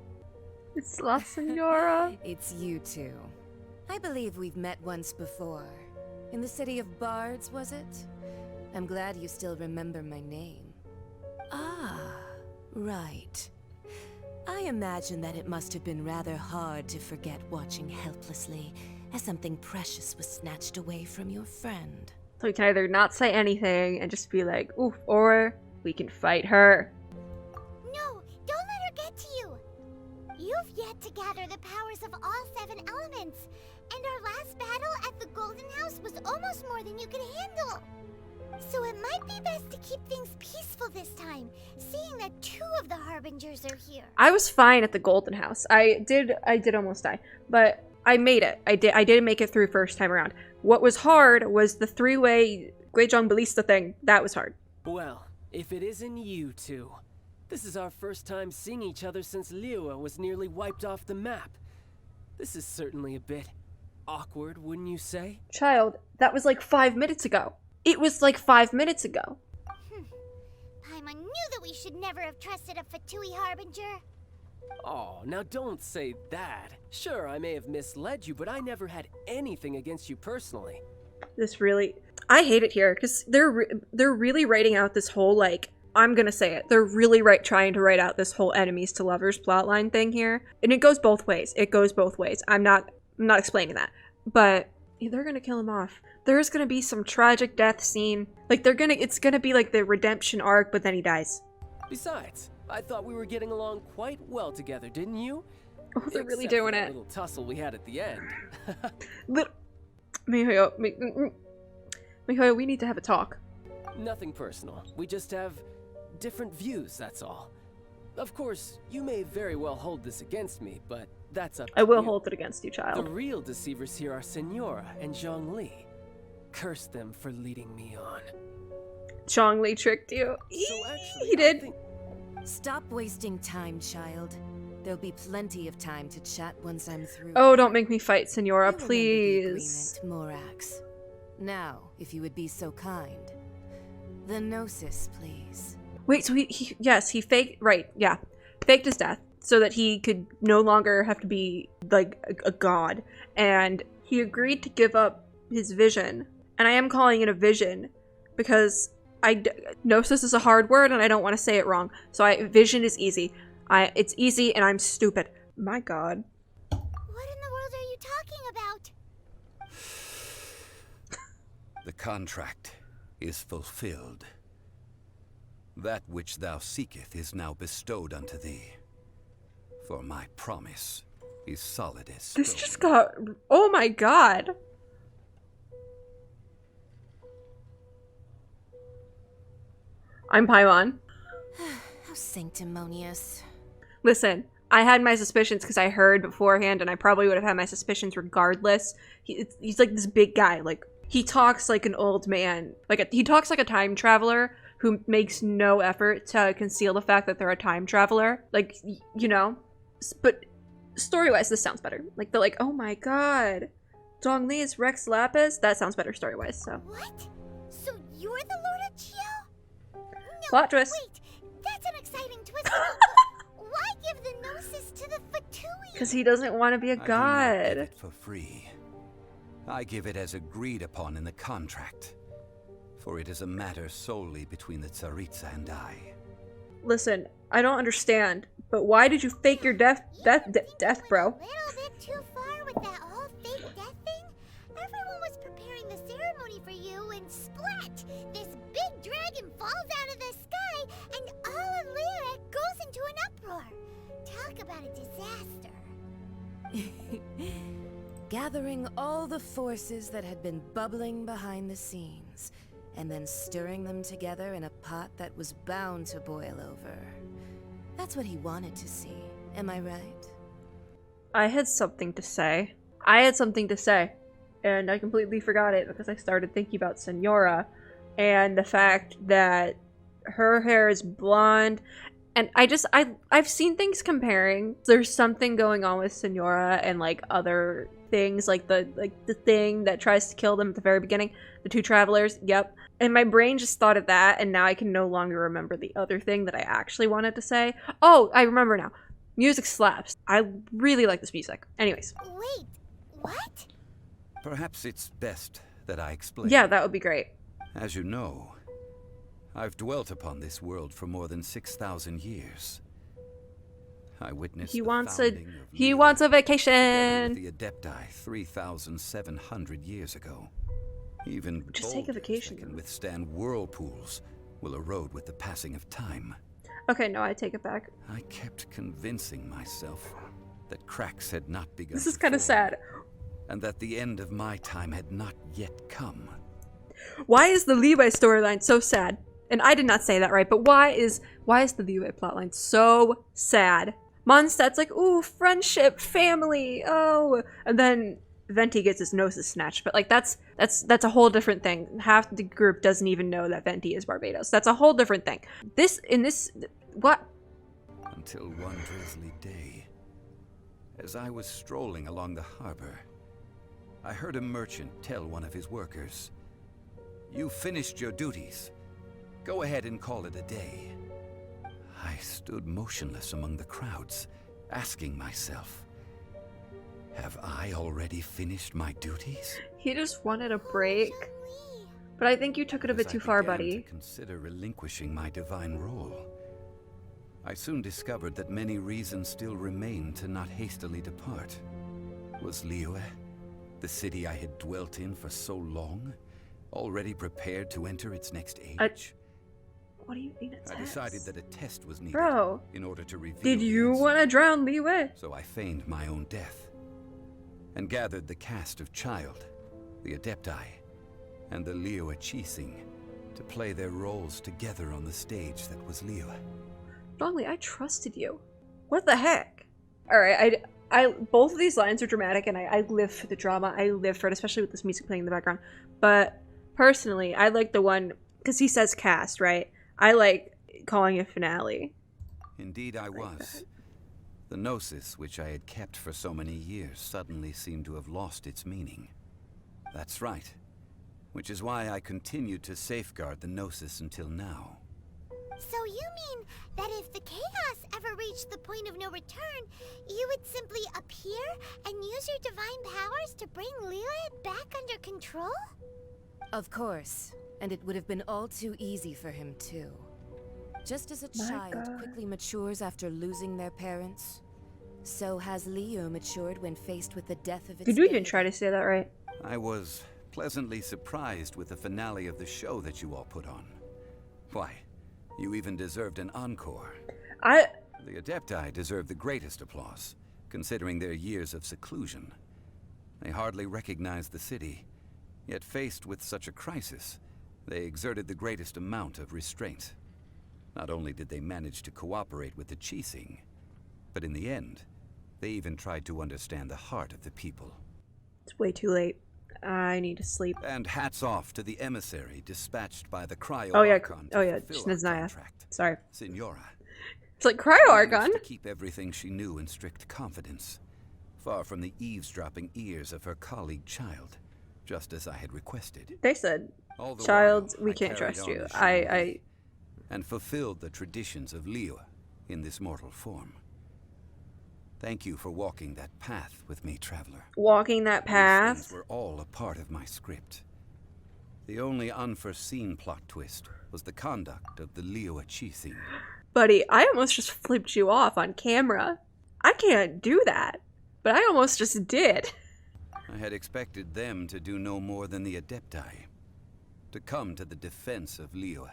It's La Sinnora. It's you two. I believe we've met once before. In the city of Bards, was it? I'm glad you still remember my name. Ah, right. I imagine that it must have been rather hard to forget watching helplessly as something precious was snatched away from your friend. So we can either not say anything and just be like, oof, or we can fight her. No, don't let her get to you. You've yet to gather the powers of all 7 elements, and our last battle at the Golden House was almost more than you could handle. So it might be best to keep things peaceful this time, seeing that 2 of the Harbingers are here. I was fine at the Golden House. I did almost die, but I made it. I didn't make it through first time around. What was hard was the 3-way Guizhong Ballista thing. That was hard. Well, if it isn't you two. This is our first time seeing each other since LIYUE was nearly wiped off the map. This is certainly a bit awkward, wouldn't you say? Child, that was like 5 minutes ago. It was like 5 minutes ago. Paimon knew that we should never have trusted a Fatui Harbinger. Oh, now don't say that. Sure, I may have misled you, but I never had anything against you personally. This really... I hate it here, because they're really writing out this whole, like... I'm gonna say it. They're really trying to write out this whole enemies to lovers plotline thing here. And it goes both ways. It goes both ways. I'm not explaining that. But they're gonna kill him off. There's gonna be some tragic death scene. Like, it's gonna be like the redemption arc, but then he dies. Besides, I thought we were getting along quite well together, didn't you? Oh, they're really Except for doing that it. little tussle we had at the end. Mihoyo, we need to have a talk. Nothing personal. We just have different views, that's all. Of course, you may very well hold this against me, but that's up to I will you. hold it against you, child. The real deceivers here are Sinnr and Zhongli. Curse them for leading me on. Zhongli tricked you. So actually, He did. Stop wasting time, child. There'll be plenty of time to chat once I'm through. Oh, don't make me fight, Sinnora, You remember the please. agreement, Morax. Now, if you would be so kind. The Gnosis, please. Wait, so he faked, right, yeah. Faked his death so that he could no longer have to be, like, a god. And he agreed to give up his vision. And I am calling it a vision because Gnosis is a hard word and I don't want to say it wrong. So vision is easy. It's easy and I'm stupid. My god. What in the world are you talking about? The contract is fulfilled. That which thou seeketh is now bestowed unto thee. For my promise is solid as stone. This just got... Oh my god. I'm Paimon. How sanctimonious. Listen, I had my suspicions because I heard beforehand, and I probably would have had my suspicions regardless. He's like this big guy. Like, he talks like an old man. He talks like a time traveler who makes no effort to conceal the fact that they're a time traveler. Like, you know? But story-wise, this sounds better. Like, they're like, oh my god. Zhongli is Rex Lapis? That sounds better story-wise, so. What? So you're the Lord of Chio? No, Plot twist. Wait, that's an exciting twist. Why give the Gnosis to the Fatui? Because he doesn't want to be a I do not god. give it for free. I give it as agreed upon in the contract. For it is a matter solely between the Tsaritsa and I. Listen, I don't understand, but why did you fake your death, bro? A little bit too far with that whole fake death thing. Everyone was preparing the ceremony for you, and splat! This big dragon falls out of the sky goes into an uproar. Talk about a disaster. Gathering all the forces that had been bubbling behind the scenes, and then stirring them together in a pot that was bound to boil over. That's what he wanted to see, am I right? I had something to say. And I completely forgot it because I started thinking about Sinnr and the fact that her hair is blonde. And I've seen things comparing. There's something going on with Sinnr and like other things, like the thing that tries to kill them at the very beginning, the two travelers. Yep. And my brain just thought of that, and now I can no longer remember the other thing that I actually wanted to say. Oh, I remember now. Music slaps. I really like this music. Anyways. Wait, what? Perhaps it's best that I explain. Yeah, that would be great. As you know, I've dwelt upon this world for more than 6,000 years. I witnessed He wants a vacation. The Adepti 3,700 years ago. Even just take a vacation. That can withstand whirlpools will erode with the passing of time. Okay, no, I take it back. I kept convincing myself that cracks had not begun. This is kind of sad. And that the end of my time had not yet come. Why is the LIYUE storyline so sad? And I did not say that right, but why is the LIYUE plotline so sad? Mondstadt's like, ooh, friendship, family, oh, and then Venti gets his noses snatched. But like that's a whole different thing. Half the group doesn't even know that Venti is Barbados. That's a whole different thing. What? Until one drizzly day, as I was strolling along the harbor, I heard a merchant tell one of his workers, "You finished your duties. Go ahead and call it a day." I stood motionless among the crowds, asking myself, have I already finished my duties? He just wanted a break. But I think you took it a bit too far, buddy. To consider relinquishing my divine role, I soon discovered that many reasons still remained to not hastily depart. Was LIYUE, the city I had dwelt in for so long, already prepared to enter its next age? What do you mean a test? I decided that a test was needed in order to reveal. Did you want to drown LIYUE? So I feigned my own death and gathered the cast of Child, the Adepti, and the LIYUE Chising to play their roles together on the stage that was LIYUE. Strongly, I trusted you. What the heck? Alright, I both of these lines are dramatic and I live for the drama. I live for it, especially with this music playing in the background. But personally, I like the one, because he says cast, right? I like calling it finale. Indeed I was. The gnosis, which I had kept for so many years, suddenly seemed to have lost its meaning. That's right. Which is why I continued to safeguard the gnosis until now. So you mean that if the chaos ever reached the point of no return, you would simply appear and use your divine powers to bring LIYUE back under control? Of course. And it would have been all too easy for him, too. Just as a child quickly matures after losing their parents, so has LIYUE matured when faced with the death of its Did you even try to say that right? I was pleasantly surprised with the finale of the show that you all put on. Why, you even deserved an encore. The Adepti deserve the greatest applause, considering their years of seclusion. They hardly recognized the city, yet faced with such a crisis, they exerted the greatest amount of restraint. Not only did they manage to cooperate with the Chising, but in the end, they even tried to understand the heart of the people. It's way too late. I need to sleep. And hats off to the emissary dispatched by the Cryo Archon. Oh yeah, Snezhnaya. Sorry. Sinnr. It's like Cryo Archon. To keep everything she knew in strict confidence, far from the eavesdropping ears of her colleague Child, just as I had requested. They said, Child, we can't trust you. And fulfilled the traditions of LIYUE in this mortal form. Thank you for walking that path with me, Traveler. Walking that path? These things were all a part of my script. The only unforeseen plot twist was the conduct of the LIYUE Chising. Buddy, I almost just flipped you off on camera. I can't do that, but I almost just did. I had expected them to do no more than the Adepti, to come to the defense of LIYUE.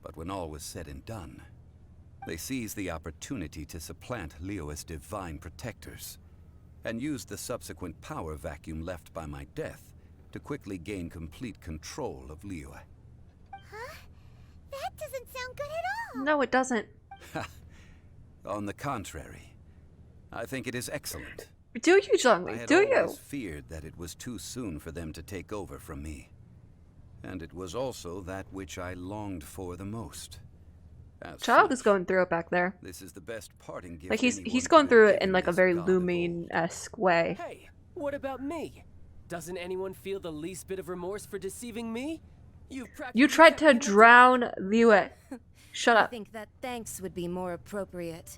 But when all was said and done, They seized the opportunity to supplant LIYUE's divine protectors, and used the subsequent power vacuum left by my death to quickly gain complete control of LIYUE. Huh? That doesn't sound good at all! No, it doesn't. On the contrary, I think it is excellent. Do you, Zhongli? Do you? I had always feared that it was too soon for them to take over from me. And it was also that which I longed for the most. Child is going through it back there. This is the best parting gift. Like he's going through it in like a very Lumine-esque way. Hey, what about me? Doesn't anyone feel the least bit of remorse for deceiving me? You tried to drown LIYUE. Shut up. I think that thanks would be more appropriate.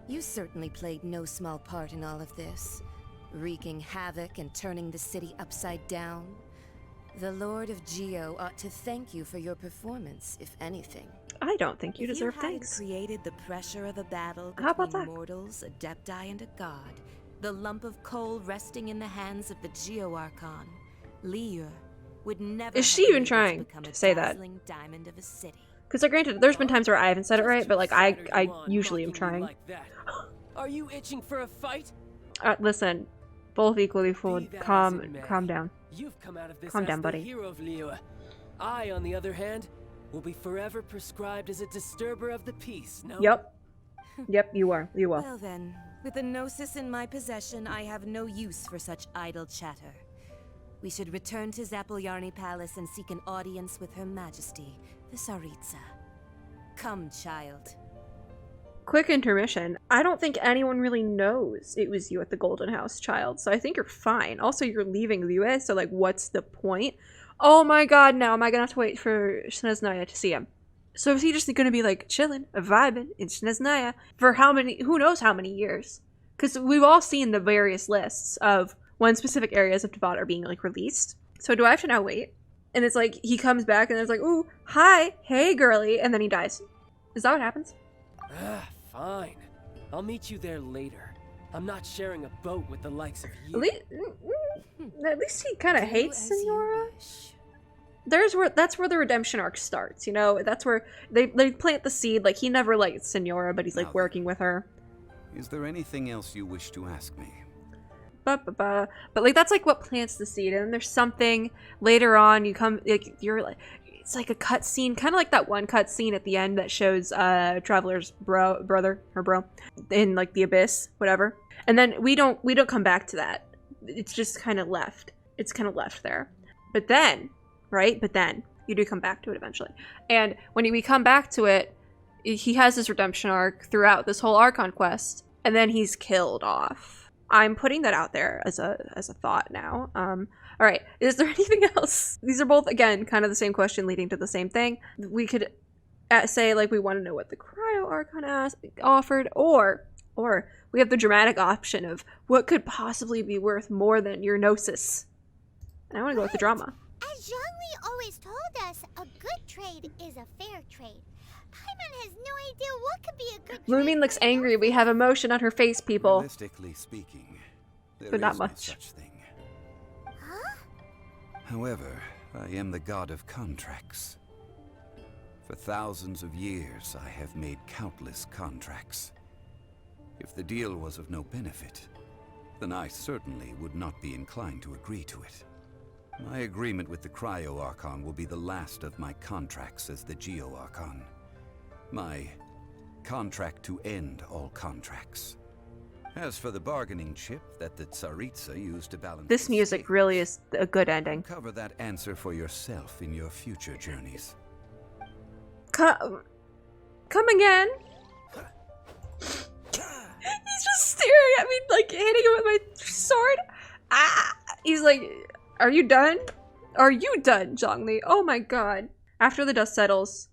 You certainly played no small part in all of this, wreaking havoc and turning the city upside down. The Lord of Geo ought to thank you for your performance, if anything. I don't think you deserve thanks. If you hadn't created the pressure of a battle How about between that? mortals, adepti, and a god, the lump of coal resting in the hands of the Geo Archon, LIYUE, would never Is she even trying to say that? Diamond of a city. Because granted, there's been times where I haven't said it right, but like I usually am trying. Are you itching for a fight? Listen, both equally full. Calm down. You've come out of this Calm as down, the buddy. hero of LIYUE. I, on the other hand, will be forever prescribed as a disturber of the peace. No. Yep. Yep, you are. You will. Well then, with the Gnosis in my possession, I have no use for such idle chatter. We should return to Zapoljarny Palace and seek an audience with Her Majesty, the Tsaritsa. Come, child. Quick intermission. I don't think anyone really knows it was you at the Golden House, child, so I think you're fine. Also, you're leaving LIYUE, so like, what's the point? Oh my god, now am I gonna have to wait for Snezhnaya to see him? So is he just gonna be like chilling, vibing in Snezhnaya for who knows how many years? Because we've all seen the various lists of when specific areas of Teyvat are being like released. So do I have to now wait? And it's like he comes back and it's like, ooh, hi, hey girly, and then he dies. Is that what happens? Fine. I'll meet you there later. I'm not sharing a boat with the likes of you. At least he kind of hates Sinnr. That's where the redemption arc starts, you know? That's where they plant the seed. Like, he never liked Sinnr, but he's like working with her. Is there anything else you wish to ask me? But like, that's like what plants the seed. And then there's something later on, you're like, it's like a cutscene, kind of like that one cutscene at the end that shows Traveler's brother in like the abyss, whatever. And then we don't come back to that. It's just kind of left. It's kind of left there. But then, right? But then you do come back to it eventually. And when we come back to it, he has this redemption arc throughout this whole Archon quest, and then he's killed off. I'm putting that out there as a thought now. All right, is there anything else? These are both, again, kind of the same question leading to the same thing. We could say, like, we want to know what the Cryo Archon offered, or we have the dramatic option of what could possibly be worth more than your Gnosis. And I want to go with the drama. As Zhongli always told us, a good trade is a fair trade. Paimon has no idea what could be a good trade. Lumine looks angry. We have emotion on her face, people. Realistically speaking, there but not is much. No such thing. Huh? However, I am the god of contracts. For thousands of years, I have made countless contracts. If the deal was of no benefit, then I certainly would not be inclined to agree to it. My agreement with the Cryo Archon will be the last of my contracts as the Geo Archon. My contract to end all contracts. As for the bargaining chip that the Tsaritsa used to balance... This music really is a good ending. Cover that answer for yourself in your future journeys. Come again? He's just staring at me, like, hitting him with my sword. Ah! He's like, are you done? Are you done, Zhongli? Oh my god. After the dust settles.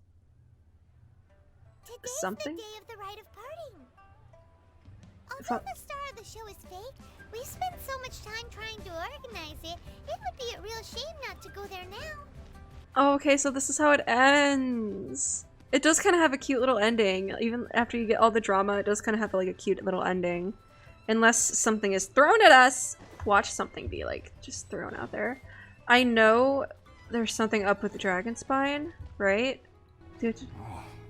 Today's something? the day of the rite of parting. Although the star of the show is fake, we spent so much time trying to organize it, it would be a real shame not to go there now. Oh, okay, so this is how it ends. It does kind of have a cute little ending. Even after you get all the drama, it does kind of have like a cute little ending. Unless something is thrown at us, watch something be like just thrown out there. I know there's something up with the dragon spine, right?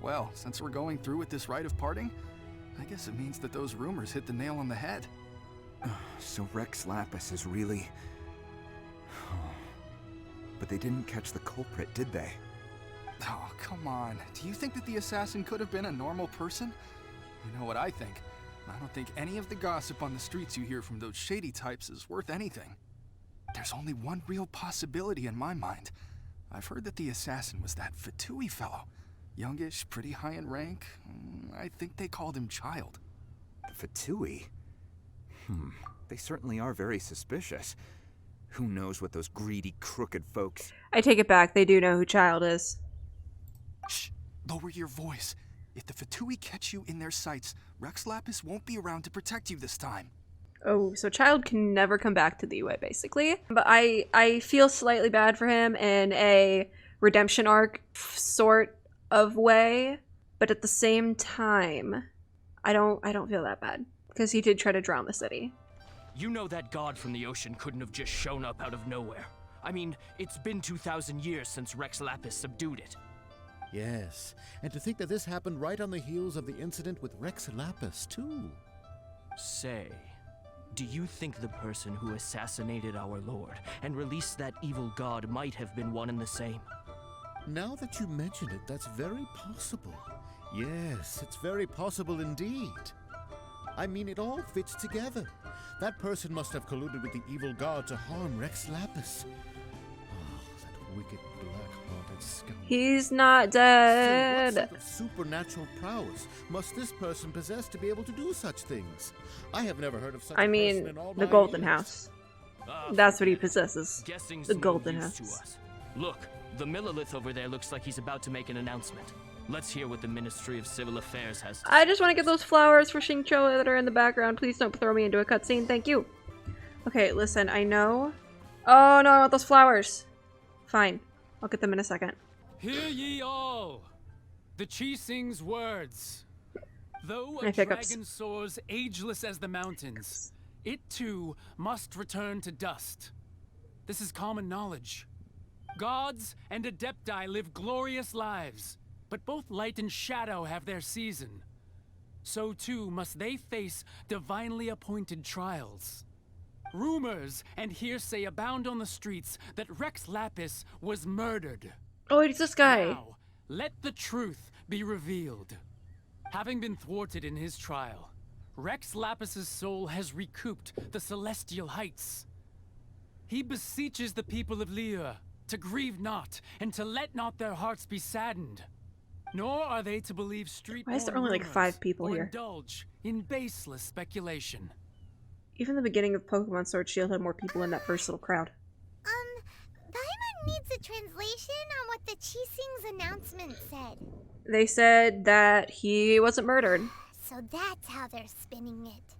Well, since we're going through with this rite of parting, I guess it means that those rumors hit the nail on the head. So Rex Lapis is really... But they didn't catch the culprit, did they? Oh, come on. Do you think that the assassin could have been a normal person? You know what I think. I don't think any of the gossip on the streets you hear from those shady types is worth anything. There's only one real possibility in my mind. I've heard that the assassin was that Fatui fellow. Youngish, pretty high in rank. I think they called him Child. Fatui? They certainly are very suspicious. Who knows what those greedy, crooked folks... I take it back. They do know who Child is. Shh! Lower your voice. If the Fatui catch you in their sights, Rex Lapis won't be around to protect you this time. Oh, so Child can never come back to the UA, basically. But I feel slightly bad for him in a redemption arc sort of way. But at the same time, I don't feel that bad. Because he did try to drown the city. You know that god from the ocean couldn't have just shown up out of nowhere. I mean, it's been 2,000 years since Rex Lapis subdued it. Yes, and to think that this happened right on the heels of the incident with Rex Lapis, too. Say, do you think the person who assassinated our lord and released that evil god might have been one and the same? Now that you mention it, that's very possible. Yes, it's very possible indeed. I mean, it all fits together. That person must have colluded with the evil god to harm Rex Lapis. Oh, that wicked, black-hearted scoundrel. He's not dead. So what sort of supernatural prowess must this person possess to be able to do such things? I have never heard of such a person in all the my Golden years. House. That's what he possesses. Guessing's The no Golden use House. to us. Look, the Millilith over there looks like he's about to make an announcement. Let's hear what the Ministry of Civil Affairs has to say. I just want to get those flowers for Xingqiu that are in the background. Please don't throw me into a cutscene. Thank you. Okay, listen, I know. Oh no, I want those flowers. Fine. I'll get them in a second. Hear ye all! The Qixing's words. Though My a pickups. dragon soars ageless as the mountains, it too must return to dust. This is common knowledge. Gods and Adepti live glorious lives, but both light and shadow have their season. So too must they face divinely appointed trials. Rumors and hearsay abound on the streets that Rex Lapis was murdered. Oh, it's this guy. Now, let the truth be revealed. Having been thwarted in his trial, Rex Lapis's soul has recouped the celestial heights. He beseeches the people of LIYUE to grieve not and to let not their hearts be saddened. Nor are they to believe Why is there only like 5 people or here? indulge in baseless speculation. Even the beginning of Pokemon Sword Shield had more people in that first little crowd. Paimon needs a translation on what the Qixing's announcement said. They said that he wasn't murdered. So that's how they're spinning it.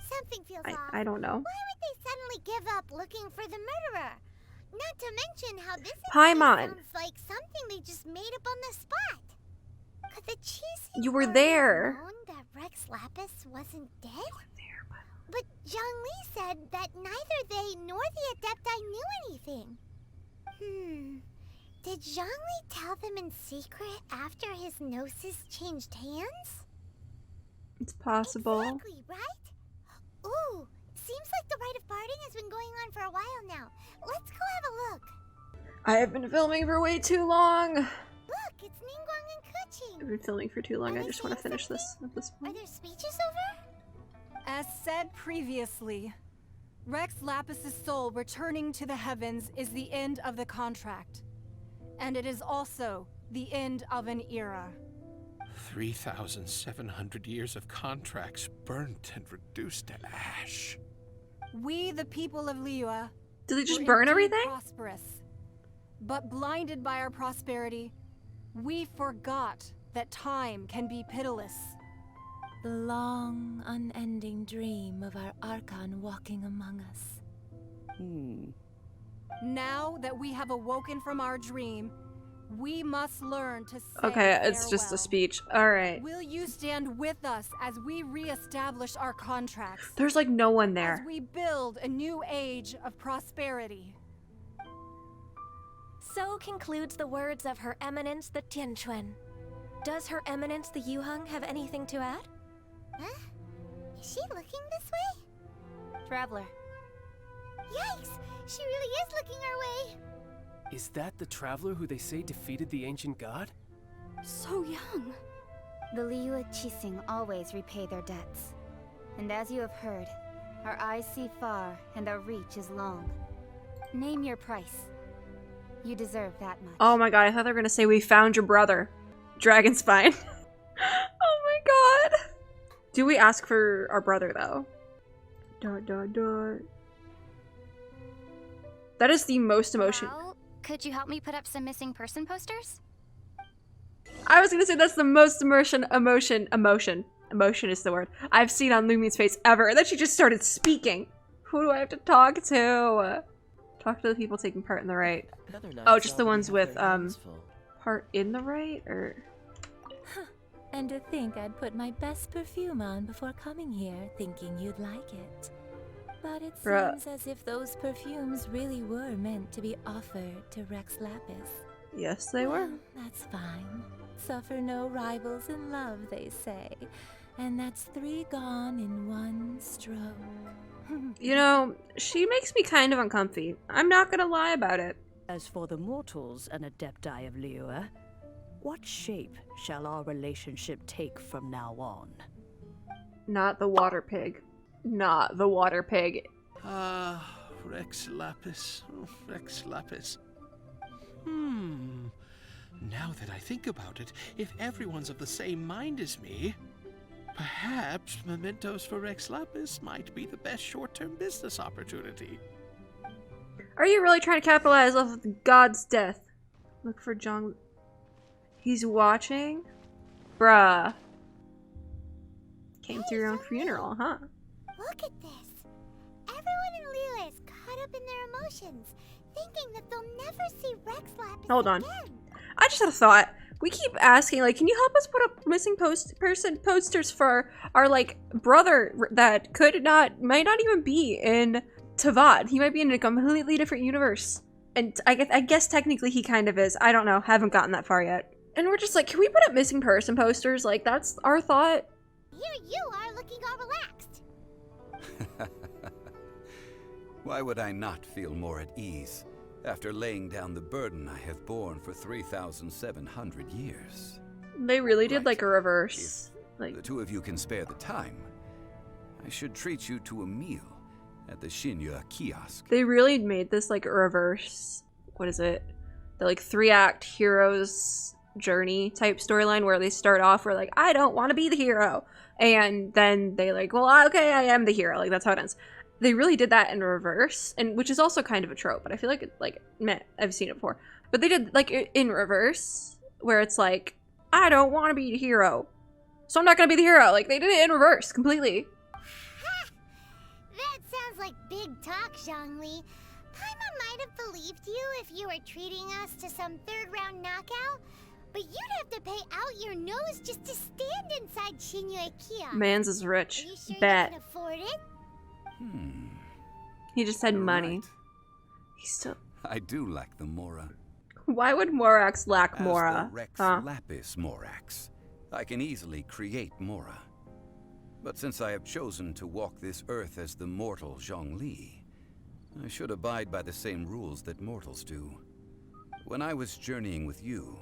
Something feels off. I don't know. Why would they suddenly give up looking for the murderer? Not to mention how this Paimon. sounds like something they just made up on the spot. Could the Qixing You were already there. known that Rex Lapis wasn't dead? But Zhongli said that neither they nor the Adepti knew anything. Did Zhongli tell them in secret after his gnosis changed hands? It's possible. Exactly, right? Ooh, seems like the rite of parting has been going on for a while now. Let's go have a look. I have been filming for way too long. Look, it's Ningguang and Kuching. I've been filming for too long. I just want to finish this at this Are point. there speeches over? As said previously, Rex Lapis's soul returning to the heavens is the end of the contract. And it is also the end of an era. 3,700 years of contracts burnt and reduced to ash. We, the people of LIYUE, Did they just were burn indeed everything? prosperous. But blinded by our prosperity, we forgot that time can be pitiless. The long, unending dream of our Archon walking among us. Now that we have awoken from our dream, we must learn to say Okay, it's just a farewell. speech. Alright. Will you stand with us as we re-establish our contracts? There's like no one there. As we build a new age of prosperity. So concludes the words of Her Eminence the Tianquan. Does Her Eminence the Yuheng have anything to add? Huh? Is she looking this way? Traveler. Yikes! She really is looking our way! Is that the traveler who they say defeated the ancient god? So young. The LIYUE Qixing always repay their debts. And as you have heard, our eyes see far and our reach is long. Name your price. You deserve that much. Oh my god, I thought they were gonna say we found your brother. Dragonspine. Oh my god. Do we ask for our brother though? Dot dot dot. That is the most emotion. Well, could you help me put up some missing person posters? I was gonna say that's the most emotion is the word I've seen on Lumi's face ever. And then she just started speaking. Who do I have to talk to? Talk to the people taking part in the rite. Oh, just the ones with part in the rite, or? And to think I'd put my best perfume on before coming here, thinking you'd like it. But it seems as if those perfumes really were meant to be offered to Rex Lapis. Yes, they were. That's fine. Suffer no rivals in love, they say. And that's 3 gone in 1 stroke. You know, she makes me kind of uncomfy. I'm not gonna lie about it. As for the mortals and Adepti of LIYUE, what shape shall our relationship take from now on? Not the water pig. Not the water pig. Rex Lapis. Oh, Rex Lapis. Now that I think about it, if everyone's of the same mind as me, perhaps mementos for Rex Lapis might be the best short-term business opportunity. Are you really trying to capitalize off of the god's death? Look for John. He's watching? Bruh. Came to your own funeral, huh? Look at this. Everyone in LIYUE is caught up in their emotions, thinking that they'll never see Rex Lapis Hold on. again. I just had a thought. We keep asking, like, can you help us put up missing person posters for our, like, brother that might not even be in Tavad. He might be in a completely different universe. And I guess technically he kind of is. I don't know. Haven't gotten that far yet. And we're just like, can we put up missing person posters? Like, that's our thought. Here you are looking all relaxed. Why would I not feel more at ease after laying down the burden I have borne for 3,700 years? They really did like a reverse. If the two of you can spare the time, I should treat you to a meal at the Sinnr kiosk. They really made this like a reverse. What is it? The like 3-act hero's journey type storyline where they start off where like, I don't want to be the hero. And then they like, well, okay, I am the hero. Like, that's how it ends. They really did that in reverse, and which is also kind of a trope, but I feel like I've seen it before. But they did like in reverse, where it's like, I don't want to be the hero, so I'm not gonna be the hero. Like, they did it in reverse completely. That sounds like big talk, Zhongli. Paimon might have believed you if you were treating us to some 3rd-round knockout, but you'd have to pay out your nose just to stand inside Sinnr kiosk. Mans is rich. Are you sure Bet. you can afford it? He just had You're money. right. He's still. I do lack the Mora. Why would Morax lack As Mora? the Rex Lapis Morax, I can easily create Mora. But since I have chosen to walk this earth as the mortal Zhongli, I should abide by the same rules that mortals do. When I was journeying with you,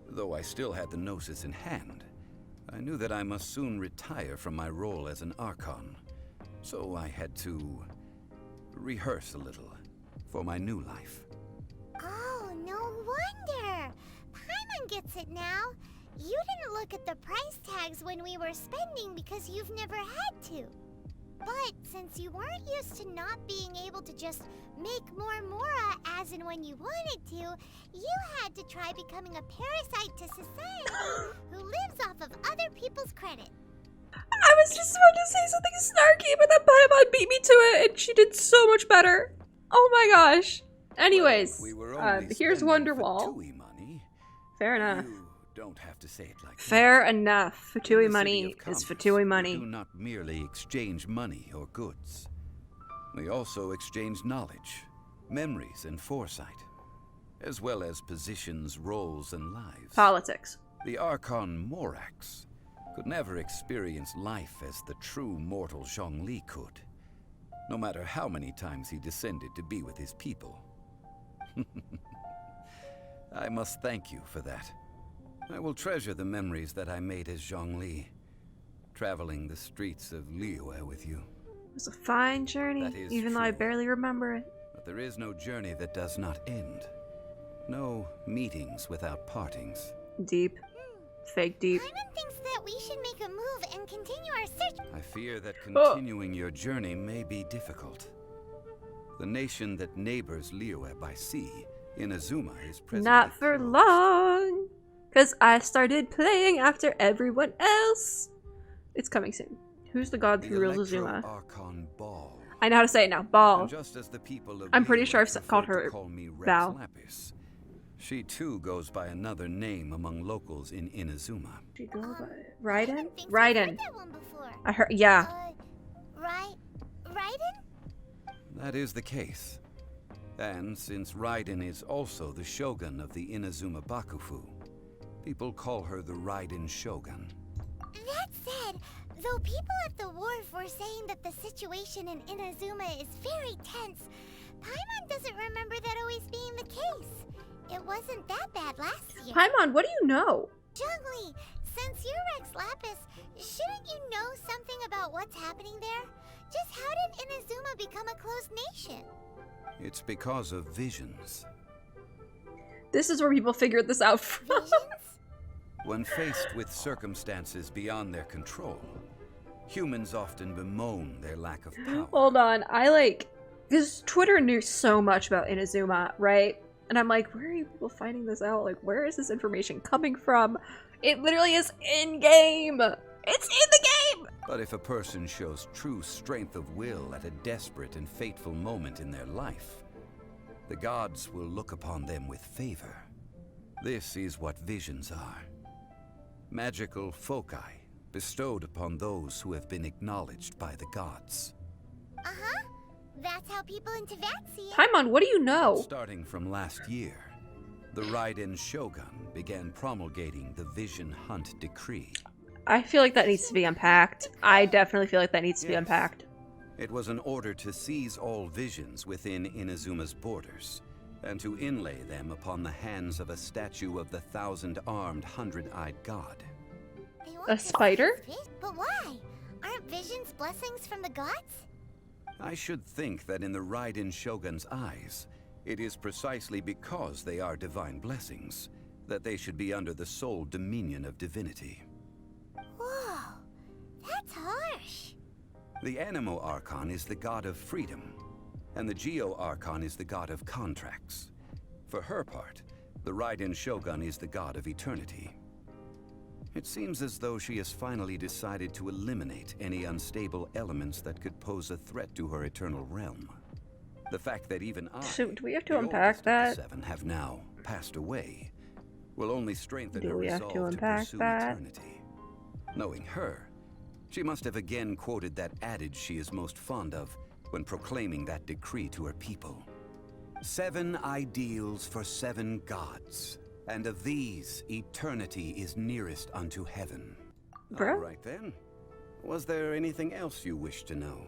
though I still had the Gnosis in hand, I knew that I must soon retire from my role as an Archon. So I had to rehearse a little for my new life. Oh, no wonder. Paimon gets it now. You didn't look at the price tags when we were spending because you've never had to. But since you weren't used to not being able to just make more Mora as and when you wanted to, you had to try becoming a parasite to society who lives off of other people's credit. I was just about to say something snarky, but then Paimon beat me to it, and she did so much better. Oh my gosh. Anyways, here's Wonderwall. Fair enough. Don't have to say it like Fair enough. Fatui In the city money of is commerce, Fatui we money. do not merely exchange money or goods. We also exchange knowledge, memories, and foresight, as well as positions, roles, and lives. Politics. The Archon Morax could never experience life as the true mortal Zhongli could, no matter how many times he descended to be with his people. I must thank you for that. I will treasure the memories that I made as Zhongli, traveling the streets of Liyue with you. It was a fine journey, even though I barely remember it. But there is no journey that does not end. No meetings without partings. Deep. Fake deep. Paimon thinks that we should make a move and continue our search. I fear that continuing your journey may be difficult. The nation that neighbors Liyue by sea, Inazuma, is presently Not for long, because I started playing after everyone else. It's coming soon. Who's the god who rules Azuma? Archon Ball. I know how to say it now. Ball. And just as the people of I'm pretty Liyue sure I've prefer called to her call me Rex Val. Lapis, she too goes by another name among locals in Inazuma. She go by Raiden? Raiden. That one before. I heard. Yeah. Raiden? That is the case. And since Raiden is also the shogun of the Inazuma Bakufu, people call her the Raiden Shogun. That said, though people at the wharf were saying that the situation in Inazuma is very tense, Paimon doesn't remember that always being the case. It wasn't that bad last year. Paimon, what do you know? Zhongli, since you're Rex Lapis, shouldn't you know something about what's happening there? Just how did Inazuma become a closed nation? It's because of visions. This is where people figured this out from. When faced with circumstances beyond their control, humans often bemoan their lack of power. Hold on, because Twitter knew so much about Inazuma, right? And I'm like, where are you people finding this out? Like, where is this information coming from? It literally is in-game! It's in the game! But if a person shows true strength of will at a desperate and fateful moment in their life, the gods will look upon them with favor. This is what visions are. Magical foci bestowed upon those who have been acknowledged by the gods. Uh-huh. That's how people in Teyvat see it. Paimon, what do you know? Starting from last year, the Raiden Shogun began promulgating the Vision Hunt Decree. I feel like that needs to be unpacked. I definitely feel like that needs to be unpacked. It was an order to seize all visions within Inazuma's borders, and to inlay them upon the hands of a statue of the 1,000-armed, 100-eyed god. A spider? But why? Aren't visions blessings from the gods? I should think that in the Raiden Shogun's eyes, it is precisely because they are divine blessings that they should be under the sole dominion of divinity. Whoa, that's harsh. The Anemo Archon is the god of freedom, and the Geo Archon is the god of contracts. For her part, the Raiden Shogun is the god of eternity. It seems as though she has finally decided to eliminate any unstable elements that could pose a threat to her eternal realm. The fact that even I, So, do we have to the unpack oldest of the that? 7, have now passed away, will only strengthen Do her we have resolve to to unpack pursue that? eternity. Knowing her, she must have again quoted that adage she is most fond of when proclaiming that decree to her people. 7 ideals for 7 gods. And of these, eternity is nearest unto heaven. Bruh? All right then. Was there anything else you wish to know?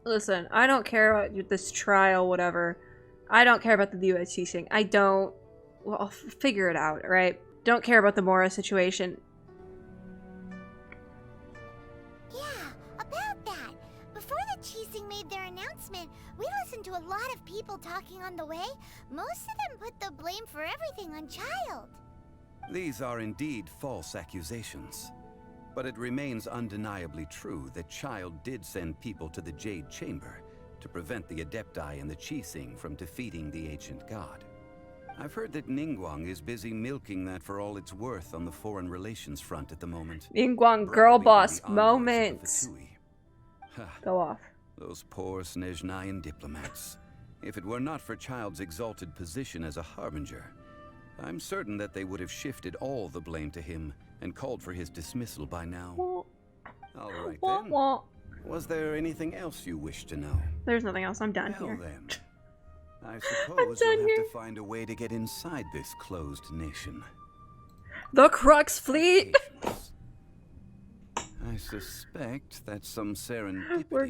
Listen, I don't care about this trial, whatever. I don't care about the UA teaching. I don't... Well, I'll figure it out, right? Don't care about the Mora situation. Yeah, about that. Before the Chising made their announcement, we listened to a lot of people talking on the way. Most of them put the blame for everything on Child. These are indeed false accusations. But it remains undeniably true that Child did send people to the Jade Chamber to prevent the Adepti and the Chising from defeating the ancient god. I've heard that Ningguang is busy milking that for all it's worth on the foreign relations front at the moment. Ningguang girl boss moments. Go off. Those poor Snezhnayan diplomats. If it were not for Child's exalted position as a harbinger, I'm certain that they would have shifted all the blame to him and called for his dismissal by now. All right then. Was there anything else you wish to know? There's nothing else. I'm done Well here. then, I suppose done you'll here. have to find a way to get inside this closed nation. The Crux fleet! I suspect that some serendipity We're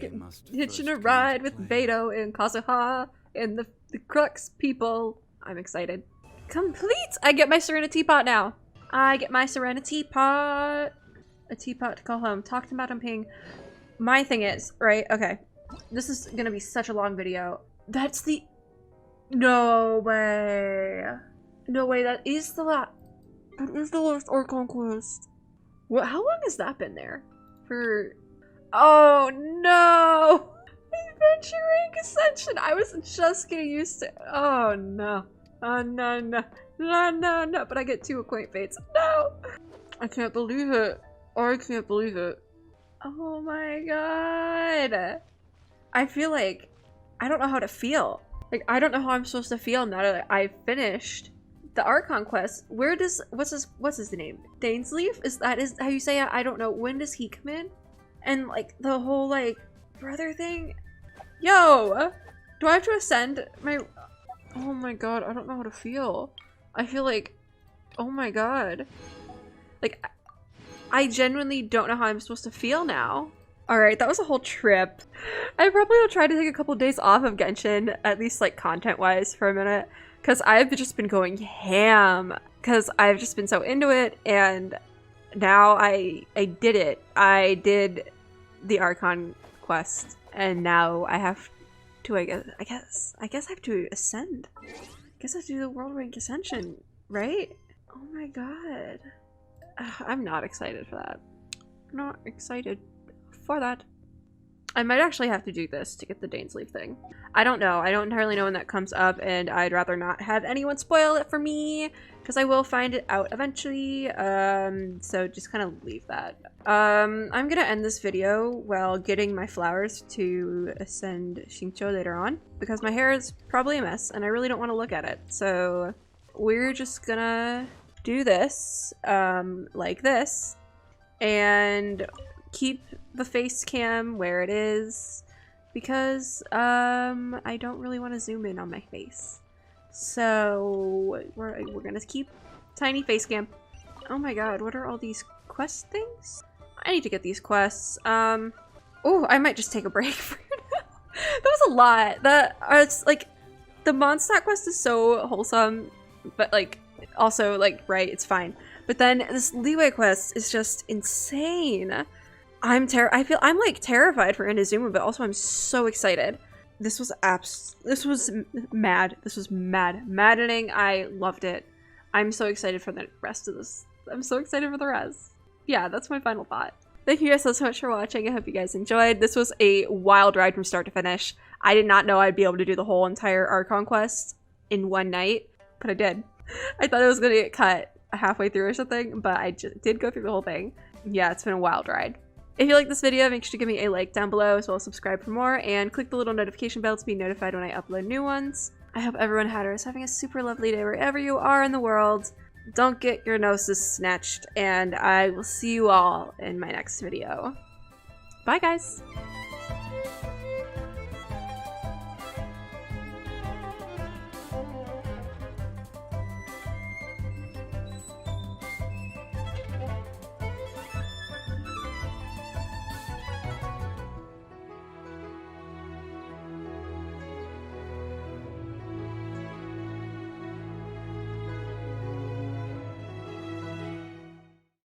hitching a ride with Beto and Kazuha and the Crux people. I'm excited. Complete! I get my Serena teapot now. I get my Serena teapot. A teapot to call home. Talked about him paying. My thing is, right? Okay. This is gonna be such a long video. That's the... No way. No way, that is the last... That is the last Archon quest. What? How long has that been there? For... Oh no! Adventure Rank Ascension! I was just getting used to... Oh no. Oh no, no. No, no, no. But I get 2 Acquaint Fates. No! I can't believe it. I can't believe it. Oh my god. I feel like... I don't know how to feel. Like, I don't know how I'm supposed to feel now that I finished the Archon quest. Where does... What's his name? Dainsleif? Is how you say it? I don't know. When does he come in? And, like, the whole, like, brother thing? Yo! Do I have to ascend my... Oh my god, I don't know how to feel. I feel like... Oh my god. Like, I genuinely don't know how I'm supposed to feel now. Alright, that was a whole trip. I probably will try to take a couple days off of Genshin, at least, like, content-wise for a minute. Because I've just been going ham. Because I've just been so into it, and now I did it. I did the Archon quest, and now I have to, I guess I have to ascend. I guess I have to do the World Rank Ascension, right? Oh my god. I'm not excited for that. Not excited for that. I might actually have to do this to get the Dainsleif thing. I don't know. I don't entirely know when that comes up, and I'd rather not have anyone spoil it for me, because I will find it out eventually. So just kind of leave that. I'm gonna end this video while getting my flowers to ascend Xingqiu later on, because my hair is probably a mess, and I really don't want to look at it. So we're just gonna do this, like this, and keep the face cam where it is, because I don't really want to zoom in on my face. So we're gonna keep tiny face cam. Oh my god, what are all these quest things? I need to get these quests. Oh, I might just take a break for now. That was a lot. It's like the Mondstadt quest is so wholesome, but like also like right, it's fine. But then this LIYUE quest is just insane. I'm like terrified for Inazuma, but also I'm so excited. This was mad. This was maddening. I loved it. I'm so excited for the rest of this. I'm so excited for the rest. Yeah, that's my final thought. Thank you guys so much for watching. I hope you guys enjoyed. This was a wild ride from start to finish. I did not know I'd be able to do the whole entire Archon quest in one night, but I did. I thought it was gonna get cut halfway through or something, but I just did go through the whole thing. Yeah, it's been a wild ride. If you like this video, make sure to give me a like down below, as well as subscribe for more, and click the little notification bell to be notified when I upload new ones. I hope everyone is having a super lovely day wherever you are in the world. Don't get your noses snatched, and I will see you all in my next video. Bye, guys!